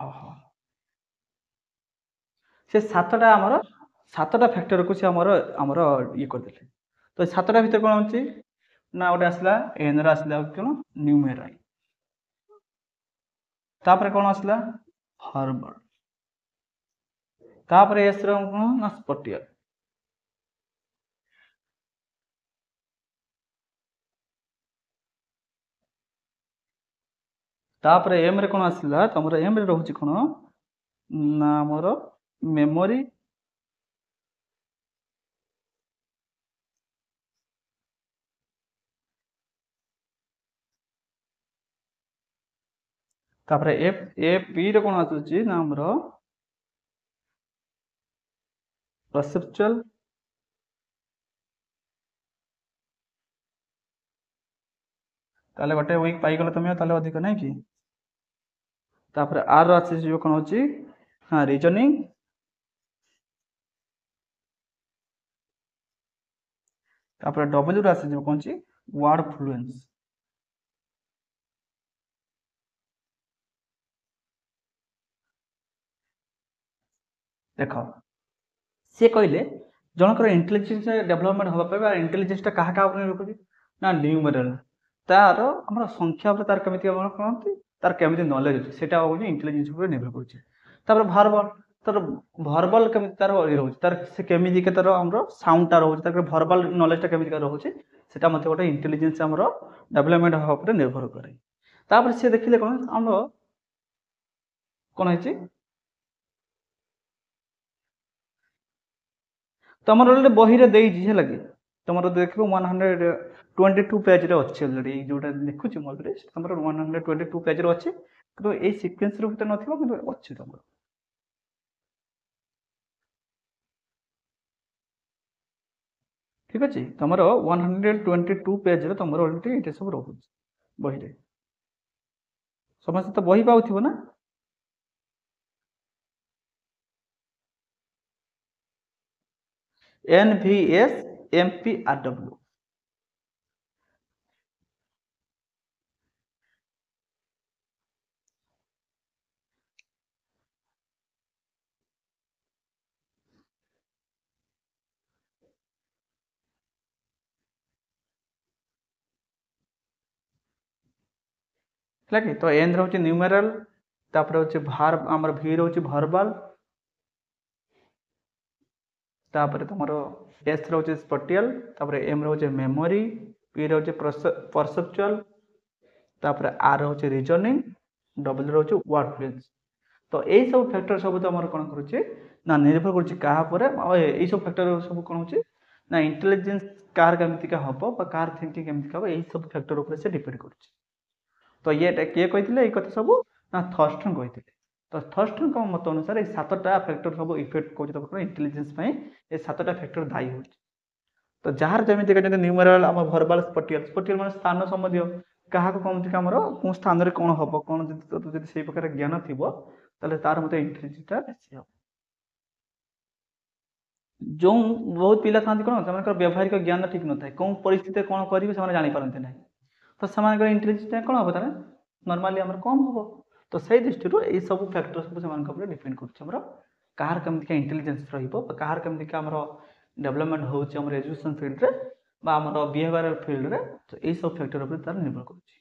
ଓହୋ ସେ ସାତଟା ଫ୍ୟାକ୍ଟରକୁ ସେ ଆମର ଇଏ କରିଦେଲେ। ତ ଏ ସାତଟା ଭିତରେ କ'ଣ ଅଛି ନା ଗୋଟେ ଆସିଲା ଏନ୍ ର ଆସିଲା କ'ଣ ନ୍ୟୁମେରାଲ, ତାପରେ କ'ଣ ଆସିଲା ହର୍ବାଲ, ତାପରେ ଏସ୍ ର କ'ଣ ନା ସ୍ପଟିଆଲ, ତାପରେ ଏମ୍ ରେ କ'ଣ ଆସିଲା ତମର ଏମ୍ ରେ ରହୁଛି କ'ଣ ନା ଆମର ମେମୋରି, ତାପରେ ଏ ପି ରେ କ'ଣ ଆସୁଛି ନା ଆମର perceptual, ତାହେଲେ ଗୋଟେ ୱିକ୍ ପାଇଗଲ ତମେ, ତାହେଲେ ଅଧିକ ନାଇଁ କି। ତାପରେ ଆର୍ ର ଆସିଯିବ କ'ଣ ହଉଛି ହଁ ରିଜନିଂ, ତାପରେ ଡବ୍ଲ୍ୟୁ ର ଆସିଯିବ କ'ଣ ଅଛି ୱାର୍ଡ ଫ୍ଲୁଏନ୍ସ। ଦେଖ ସିଏ କହିଲେ ଜଣଙ୍କର ଇଣ୍ଟେଲିଜେନ୍ସ ଡେଭଲପମେଣ୍ଟ ହେବା ପାଇଁ ବା ଇଣ୍ଟେଲିଜେନ୍ସଟା କାହା ଉପରେ ନିର୍ଭର କରୁଛି ନା ନ୍ୟୁମେରାଲ, ତାର ଆମର ସଂଖ୍ୟା ଉପରେ ତାର କେମିତି କ'ଣ କରନ୍ତି, ତାର କେମିତି ନଲେଜ ଅଛି ସେଇଟା ହେଉଛି ଇଣ୍ଟେଲିଜେନ୍ସ ଉପରେ ନିର୍ଭର କରୁଛି। ତାପରେ ଭର୍ବାଲ, ତାର ଭର୍ବାଲ କେମିତି ତାର ରହୁଛି, ତାର ସେ କେମିତି ତାର ଆମର ସାଉଣ୍ଡଟା ରହୁଛି, ତାର ଭର୍ବାଲ ନଲେଜଟା କେମିତି ରହୁଛି ସେଟା ମଧ୍ୟ ଗୋଟେ ଇଣ୍ଟେଲିଜେନ୍ସ ଆମର ଡେଭଲପମେଣ୍ଟ ହେବା ଉପରେ ନିର୍ଭର କରେ। ତାପରେ ସିଏ ଦେଖିଲେ କ'ଣ ଆମର କ'ଣ ହେଇଛି ତମର ଅଲରେଡ଼ି ବହିରେ ଦେଇଛି ହେଲା କି, ତମର ଦେଖିବ 122 ପେଜରେ ଅଛି ଅଲରେଡ଼ି, ଯୋଉଟା ଦେଖୁଛି ମୁଁ ଅଲରେଡ଼ି ତମର 122 ପେଜରେ ଅଛି, କିନ୍ତୁ ଏଇ ସିକ୍ୱେନ୍ସର ଭିତରେ ନଥିବ କିନ୍ତୁ ଅଛି ତମର। ଠିକ ଅଛି, ତମର 122 ପେଜରେ ତମର ଅଲରେଡ଼ି ଏଇଟା ସବୁ ରହୁଛି ବହିରେ। ସମସ୍ତେ ତ ବହି ପାଉଥିବ ନା। NVS MPRW ହେଲା କି। ତ ଏନ୍ ରହୁଛି ନ୍ୟୁମେରାଲ, ତାପରେ ହଉଛି ଆମର ଭି ରହୁଛି ଭର୍ବାଲ, ତାପରେ ତମର ଏସ୍ ରହୁଛି ସ୍ପଟିଆଲ, ତାପରେ ଏମ୍ ରହୁଛି ମେମୋରି, ପି ରହୁଛି ପରସେପ୍ଚୁଆଲ, ତାପରେ ଆର୍ ରହୁଛି ରିଜନିଂ, ଡବ୍ଲ୍ୟୁ ରହୁଛି ୱାର୍ଡ ଫ୍ଲୁଏନ୍ସ। ତ ଏଇ ସବୁ ଫ୍ୟାକ୍ଟର ସବୁ ତମର କ'ଣ କରୁଛି ନା ନିର୍ଭର କରୁଛି କାହା ଉପରେ, ଏଇ ସବୁ ଫ୍ୟାକ୍ଟର ସବୁ କ'ଣ ହଉଛି ନା ଇଣ୍ଟେଲିଜେନ୍ସ କାହାର କେମିତିକା ହବ ବା କାହାର ଥିଙ୍କିଂ କେମିତିକା ହବ ଏଇ ସବୁ ଫ୍ୟାକ୍ଟର ଉପରେ ସେ ଡିପେଣ୍ଡ କରୁଛି। ତ ଇଏଟା କିଏ କହିଥିଲେ ଏଇ କଥା ସବୁ ନା ଥର୍ଷ୍ଟନ୍ କହିଥିଲେ। ତ ଥର୍ଷ୍ଟନ୍ଙ୍କ ମତ ଅନୁସାରେ ଏଇ 7ଟା ଫ୍ୟାକ୍ଟର ସବୁ ଇଫେକ୍ଟ କରୁଛି ତମର ଇଣ୍ଟେଲିଜେନ୍ସ ପାଇଁ, ଏ 7ଟା ଫ୍ୟାକ୍ଟର ଦାୟୀ ହେଉଛି। ତ ଯାହାର ଯେମିତିକା ଯେମିତି ନ୍ୟୁମେରାଲ ଆମ ଭର୍ବାଲ ସ୍ପଟିଆଲ ମାନେ ସ୍ଥାନ ସମ୍ବନ୍ଧୀୟ, କାହାକୁ କେମିତିକା ଆମର କେଉଁ ସ୍ଥାନରେ କ'ଣ ହବ କ'ଣ ଯଦି ସେଇ ପ୍ରକାର ଜ୍ଞାନ ଥିବ ତାହେଲେ ତାର ମଧ୍ୟ ଇଣ୍ଟେଲିଜେନ୍ସଟା ବେଶୀ ହବ। ଯେଉଁ ବହୁତ ପିଲା ଥାନ୍ତି କ'ଣ ସେମାନଙ୍କର ବ୍ୟବହାରିକ ଜ୍ଞାନ ଠିକ ନଥାଏ, କେଉଁ ପରିସ୍ଥିତିରେ କ'ଣ କରିବେ ସେମାନେ ଜାଣିପାରନ୍ତି ନାହିଁ, ତ ସେମାନଙ୍କର ଇଣ୍ଟେଲିଜେନ୍ସଟା କ'ଣ ହବ ତାହେଲେ ନର୍ମାଲି ଆମର କମ୍ ହବ। ତ ସେଇ ଦୃଷ୍ଟିରୁ ଏଇ ସବୁ ଫ୍ୟାକ୍ଟର ସବୁ ସେମାନଙ୍କ ଉପରେ ଡିପେଣ୍ଡ କରୁଛି ଆମର କାହାର କେମିତିକା ଇଣ୍ଟେଲିଜେନ୍ସ ରହିବ ବା କାହାର କେମିତିକା ଆମର ଡେଭଲପମେଣ୍ଟ ହେଉଛି ଆମର ଏଜୁକେସନ ଫିଲ୍ଡରେ ବା ଆମର ବିହେଭିୟରାଲ ଫିଲ୍ଡରେ, ତ ଏଇ ସବୁ ଫ୍ୟାକ୍ଟର ଉପରେ ତାର ନିର୍ଭର କରୁଛି।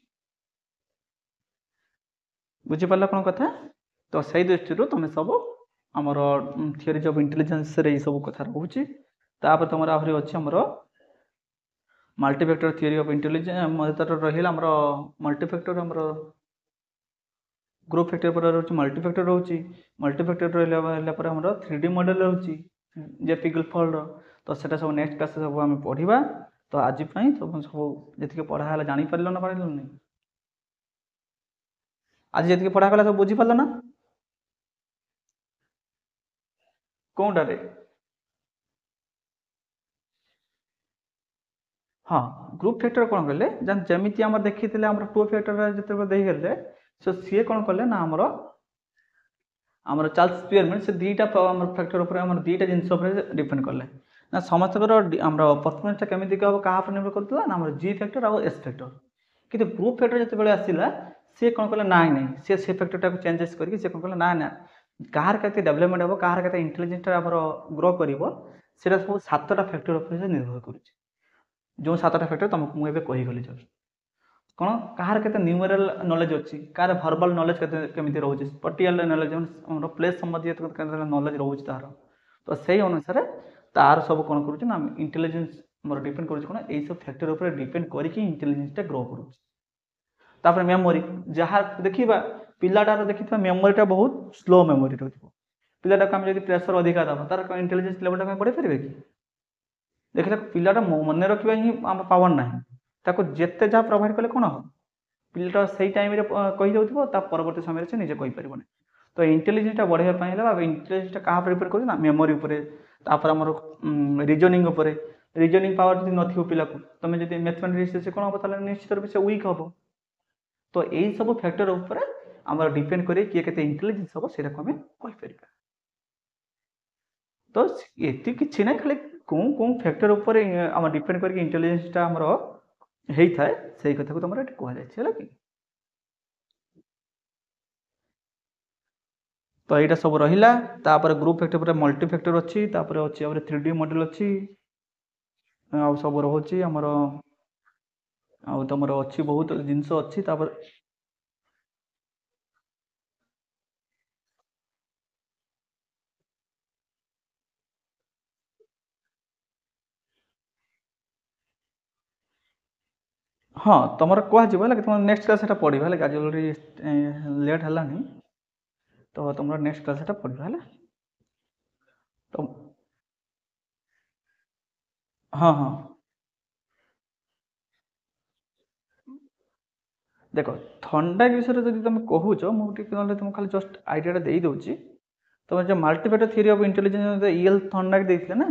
ବୁଝିପାରିଲ କ'ଣ କଥା। ତ ସେଇ ଦୃଷ୍ଟିରୁ ତମେ ସବୁ ଆମର ଥିଓରି ଅଫ୍ ଇଣ୍ଟେଲିଜେନ୍ସରେ ଏଇ ସବୁ କଥା ରହୁଛି। ତାପରେ ତମର ଆହୁରି ଅଛି ଆମର ମଲ୍ଟିଫ୍ୟାକ୍ଟର ଥିଓରି ଅଫ୍ ଇଣ୍ଟେଲିଜେନ୍ସ ରହିଲା ଆମର ମଲ୍ଟିଫ୍ୟାକ୍ଟର ଆମର ଗ୍ରୁପ ଫ୍ୟାକ୍ଟର ପରେ ରହୁଛି ମଲ୍ଟିଫ୍ୟାକ୍ଟର ରହୁଛି, ମଲ୍ଟିଫ୍ୟାକ୍ଟର ରହିଲା ପରେ ଆମର 3D ମଡେଲ ରହୁଛି ଜେପି ଗିଲଫୋର୍ଡର। ତ ସେଟା ସବୁ ନେକ୍ସଟ କ୍ଲାସରେ ସବୁ ଆମେ ପଢିବା। ତ ଆଜି ପାଇଁ ସବୁ ଯେତିକି ପଢା ହେଲା ଜାଣିପାରିଲ ନା ପାରିଲନି, ଆଜି ଯେତିକି ପଢା ହେଲା ସବୁ ବୁଝିପାରିଲ ନା କୋଉଟାରେ। ହଁ ଗ୍ରୁପ ଫ୍ୟାକ୍ଟର କ'ଣ କଲେ ଯେମିତି ଆମର ଦେଖିଥିଲେ ଆମର ଟୁ ଫ୍ୟାକ୍ଟର ଯେତେବେଳେ ଦେଇଗଲେ, ସିଏ କ'ଣ କଲେ ନା ଆମର ଆମର ଚାର୍ଲସ ସ୍ପିୟରମ୍ୟାନ୍ ସେ ଦୁଇଟା ଆମର ଫ୍ୟାକ୍ଟର ଉପରେ ଆମର ଦୁଇଟା ଜିନିଷ ଉପରେ ଡିପେଣ୍ଡ କଲେ ନା ସମସ୍ତଙ୍କର ଆମର ପରଫର୍ମାନ୍ସଟା କେମିତି ହେବ କାହା ଉପରେ ନିର୍ଭର କରୁଥିଲା ନା ଆମର ଜି ଫ୍ୟାକ୍ଟର ଆଉ ଏସ୍ ଫ୍ୟାକ୍ଟର କିନ୍ତୁ ଗ୍ରୁପ୍ ଫ୍ୟାକ୍ଟର ଯେତେବେଳେ ଆସିଲା ସିଏ କ'ଣ କଲେ ନାଇଁ ସିଏ ସେ ଫ୍ୟାକ୍ଟରଟାକୁ ଚେଞ୍ଜେସ୍ କରିକି ସିଏ କ'ଣ କଲେ ନା କାହାର କେତେ ଡେଭଲପମେଣ୍ଟ ହେବ କାହାର କେତେ ଇଣ୍ଟେଲିଜେନ୍ସଟା ଆମର ଗ୍ରୋ କରିବ ସେଇଟା ସବୁ 7ଟା ଫ୍ୟାକ୍ଟର ଉପରେ ସେ ନିର୍ଭର କରୁଛି ଯେଉଁ 7ଟା ଫ୍ୟାକ୍ଟର ତୁମକୁ ମୁଁ ଏବେ କହିଗଲି ଜଷ୍ଟ କ'ଣ କାହାର କେତେ ନ୍ୟୁମେରାଲ ନଲେଜ ଅଛି କାହାର ଭର୍ବାଲ ନଲେଜ କେମିତି ରହୁଛି ସ୍ପଟିଆଲ ନଲେଜ ଆମର ପ୍ଲେସ୍ ସମ୍ବନ୍ଧୀୟ ନଲେଜ ରହୁଛି ତାହାର ତ ସେଇ ଅନୁସାରେ ତାର ସବୁ କ'ଣ କରୁଛି ନା ଇଣ୍ଟେଲିଜେନ୍ସ ଆମର ଡିପେଣ୍ଡ କରୁଛି କ'ଣ ଏଇସବୁ ଫ୍ୟାକ୍ଟର ଉପରେ ଡିପେଣ୍ଡ କରିକି ଇଣ୍ଟେଲିଜେନ୍ସଟା ଗ୍ରୋ କରୁଛି ତାପରେ ମେମୋରି ଯାହା ଦେଖିବା ପିଲାଟାର ଦେଖିଥିବା ମେମୋରିଟା ବହୁତ ସ୍ଲୋ ମେମୋରି ରହିଥିବ ପିଲାଟାକୁ ଆମେ ଯଦି ପ୍ରେସର ଅଧିକା ଦେବା ତାର ଇଣ୍ଟେଲିଜେନ୍ସ ଲେଭେଲଟା ଆମେ ବଢ଼େଇ କି ଦେଖିଲା ପିଲାଟା ମନେ ରଖିବା ହିଁ ଆମ ପାୱାର ନାହିଁ ତାକୁ ଯେତେ ଯାହା ପ୍ରୋଭାଇଡ଼ କଲେ କ'ଣ ହେବ ପିଲାଟା ସେଇ ଟାଇମ୍ରେ କହିଯାଉଥିବ ତା ପରବର୍ତ୍ତୀ ସମୟରେ ସେ ନିଜେ କହିପାରିବନି ତ ଇଣ୍ଟେଲିଜେନ୍ସଟା ବଢ଼େଇବା ପାଇଁ ହେଲେ ଇଣ୍ଟେଲିଜେନ୍ସଟା କାହା ଉପରେ ଡିପେଣ୍ଡ କରୁଛି ନା ମେମୋରି ଉପରେ ତାପରେ ଆମର ରିଜନିଂ ଉପରେ ରିଜନିଂ ପାୱାର ଯଦି ନଥିବ ପିଲାକୁ ତୁମେ ଯଦି ମ୍ୟାଥମେଟିକ୍ସ ସେ କ'ଣ ହେବ ତାହେଲେ ନିଶ୍ଚିତ ରୂପେ ସେ ୱିକ୍ ହେବ ତ ଏଇସବୁ ଫ୍ୟାକ୍ଟର ଉପରେ ଆମର ଡିପେଣ୍ଡ କରି କିଏ କେତେ ଇଣ୍ଟେଲିଜେନ୍ସ ହେବ ସେଇଟାକୁ ଆମେ କହିପାରିବା ତ ଏତେ କିଛି ନାହିଁ ଖାଲି କେଉଁ ଫ୍ୟାକ୍ଟର ଉପରେ ଆମର ଡିପେଣ୍ଡ କରିକି ଇଣ୍ଟେଲିଜେନ୍ସଟା ଆମର ହେଇଥାଏ ସେଇ କଥାକୁ ତମର ଏଠି କୁହାଯାଇଛି ହେଲା କି ତ ଏଇଟା ସବୁ ରହିଲା ତାପରେ ଗ୍ରୁପ ଫ୍ୟାକ୍ଟର ପରେ ମଲ୍ଟି ଫ୍ୟାକ୍ଟର ଅଛି ତାପରେ ଅଛି ଆମର 3D ମଡେଲ ଅଛି ଆଉ ସବୁ ରହୁଛି ଆମର ଆଉ ତମର ଅଛି ବହୁତ ଜିନିଷ ଅଛି ତାପରେ ହଁ ତମର କୁହାଯିବ ହେଲା କି ତମର ନେକ୍ସଟ କ୍ଲାସ୍ ସେଟା ପଢ଼ିବ ହେଲା ଆଜି ଅଲରେଡ଼ି ଲେଟ୍ ହେଲାନି ତ ତମର ନେକ୍ସଟ କ୍ଲାସ୍ ସେଟା ପଢ଼ିବ ହେଲା ତ ହଁ ହଁ ଦେଖ ଥଣ୍ଡା ବିଷୟରେ ଯଦି ତୁମେ କହୁଛ ମୁଁ ଟିକେ ନହେଲେ ତୁମକୁ ଖାଲି ଜଷ୍ଟ ଆଇଡ଼ିଆଟା ଦେଇଦେଉଛି ତୁମେ ଯେଉଁ ମଲ୍ଟିଫ୍ୟାକ୍ଟର ଥିଓରି ଅଫ୍ ଇଣ୍ଟେଲିଜେନ୍ସ ଇଏଲ୍ ଥଣ୍ଡାକ ଦେଇଥିଲେ ନା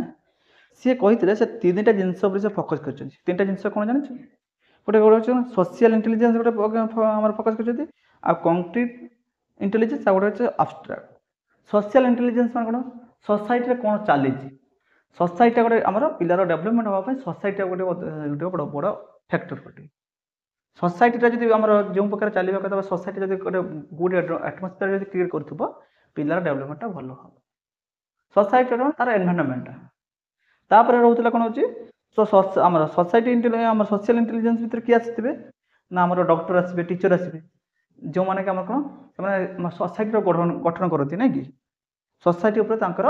ସିଏ କହିଥିଲେ ସେ 3ଟା ଜିନିଷ ଉପରେ ସେ ଫୋକସ୍ କରିଛନ୍ତି 3ଟା ଜିନିଷ କ'ଣ ଜାଣିଛ ଗୋଟେ ହେଉଛି ସୋସିଆଲ ଇଣ୍ଟେଲିଜେନ୍ସ ଗୋଟେ ଆମର ଫୋକସ୍ କରିଛନ୍ତି ଆଉ କଂକ୍ରିଟ୍ ଇଣ୍ଟେଲିଜେନ୍ସ ଆଉ ଗୋଟେ ହେଉଛି ଆବଷ୍ଟ୍ରାକ୍ଟ ସୋସିଆଲ ଇଣ୍ଟେଲିଜେନ୍ସ ମାନେ କ'ଣ ସୋସାଇଟିରେ କ'ଣ ଚାଲିଛି ସୋସାଇଟିଟା ଗୋଟେ ଆମର ପିଲାର ଡେଭଲପମେଣ୍ଟ ହେବା ପାଇଁ ସୋସାଇଟିଟା ଗୋଟେ ବଡ଼ ବଡ଼ ଫ୍ୟାକ୍ଟର ଗୋଟେ ସୋସାଇଟିଟା ଯଦି ଆମର ଯେଉଁ ପ୍ରକାର ଚାଲିବା କଥା ସୋସାଇଟି ଯଦି ଗୋଟେ ଗୁଡ୍ ଆଟମସ୍ଫିୟର ଯଦି କ୍ରିଏଟ୍ କରୁଥିବ ପିଲାର ଡେଭଲପମେଣ୍ଟଟା ଭଲ ହେବ ସୋସାଇଟିର ତାର ଏନଭାରନମେଣ୍ଟଟା ତାପରେ ରହୁଥିଲା କ'ଣ ହେଉଛି ଆମର ସୋସାଇଟି ଆମର ସୋସିଆଲ ଇଣ୍ଟେଲିଜେନ୍ସ ଭିତରେ କିଏ ଆସିଥିବେ ନା ଆମର ଡକ୍ଟର ଆସିବେ ଟିଚର ଆସିବେ ଯେଉଁମାନେ କି ଆମର କ'ଣ ସେମାନେ ସୋସାଇଟିର ଗଠନ କରନ୍ତି ନାଇଁ କି ସୋସାଇଟି ଉପରେ ତାଙ୍କର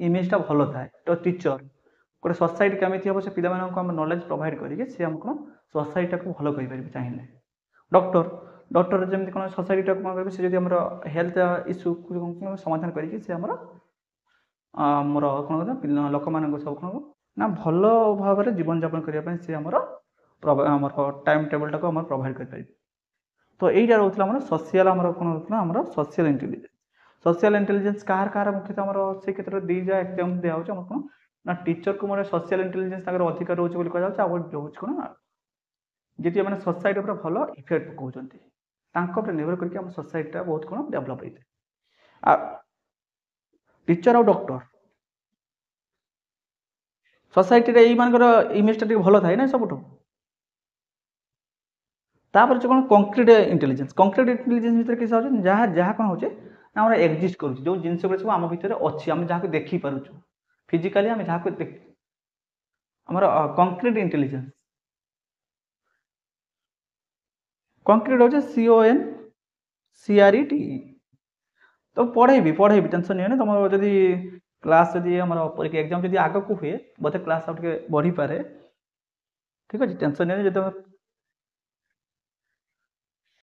ଇମେଜଟା ଭଲ ଥାଏ ତ ଟିଚର ଗୋଟେ ସୋସାଇଟି କେମିତି ହେବ ସେ ପିଲାମାନଙ୍କୁ ଆମେ ନଲେଜ ପ୍ରୋଭାଇଡ଼ କରିକି ସେ ଆମକୁ ସୋସାଇଟିଟାକୁ ଭଲ କରିପାରିବେ ଚାହିଁଲେ ଡକ୍ଟର ଯେମିତି କ'ଣ ସୋସାଇଟିଟାକୁ କ'ଣ କରିବେ ସେ ଯଦି ଆମର ହେଲ୍ଥ ଇସ୍ୟୁକୁ ସମାଧାନ କରିକି ସେ ଆମର କ'ଣ ଲୋକମାନଙ୍କୁ ସବୁ କ'ଣ ନା ଭଲ ଭାବରେ ଜୀବନଯାପନ କରିବା ପାଇଁ ସେ ଆମର ଟାଇମ୍ ଟେବଲଟାକୁ ଆମର ପ୍ରୋଭାଇଡ଼ କରିପାରିବେ ତ ଏଇଟା ରହୁଥିଲା ଆମର ସୋସିଆଲ ଆମର କ'ଣ ରହୁଥିଲା ଆମର ସୋସିଆଲ ଇଣ୍ଟେଲିଜେନ୍ସ କାହାର ମୁଖ୍ୟତଃ ଆମର ସେ କ୍ଷେତ୍ରରେ ଦୁଇଟା ଏକ୍ସାମ୍ ଦିଆହେଉଛି ଆମର କ'ଣ ନା ଟିଚରକୁ ମାନେ ସୋସିଆଲ ଇଣ୍ଟେଲିଜେନ୍ସ ତାଙ୍କର ଅଧିକ ରହୁଛି ବୋଲି କୁହାଯାଉଛି ଆଉ ଗୋଟେ ରହୁଛି କ'ଣ ଯେତିକି ମାନେ ସୋସାଇଟି ଉପରେ ଭଲ ଇଫେକ୍ଟ ପକାଉଛନ୍ତି ତାଙ୍କ ଉପରେ ନିର୍ଭର କରିକି ଆମ ସୋସାଇଟିଟା ବହୁତ କ'ଣ ଡେଭଲପ୍ ହେଇଥାଏ ଆଉ ଟିଚର ଆଉ ଡକ୍ଟର ସୋସାଇଟିରେ ଏଇମାନଙ୍କର ଇମେଜଟା ଟିକେ ଭଲ ଥାଏ ନା ସବୁଠୁ ତାପରେ କ'ଣ କଂକ୍ରିଟ୍ ଇଣ୍ଟେଲିଜେନ୍ସ ଭିତରେ କିଛି ହେଉଛି ଯାହା କ'ଣ ହେଉଛି ନା ଆମର ଏକ୍ଜିଷ୍ଟ କରୁଛି ଯେଉଁ ଜିନିଷ ଗୁଡ଼ା ସବୁ ଆମ ଭିତରେ ଅଛି ଆମେ ଯାହାକୁ ଦେଖିପାରୁଛୁ ଫିଜିକାଲି ଆମେ ଯାହାକୁ ଆମର କଂକ୍ରିଟ୍ ଇଣ୍ଟେଲିଜେନ୍ସ କଂକ୍ରିଟ୍ ହେଉଛି CONCRET ତ ପଢ଼େଇବି ଟେନସନ୍ ନିଅନି ତୁମର ଯଦି କ୍ଲାସ୍ ଯଦି ଆମର ପରୀକ୍ଷା ଏକ୍ଜାମ୍ ଯଦି ଆଗକୁ ହୁଏ ବୋଧେ କ୍ଲାସ୍ ଆଉ ଟିକେ ବଢ଼ିପାରେ ଠିକ୍ ଅଛି ଟେନସନ୍ ନିଅନି ଯଦି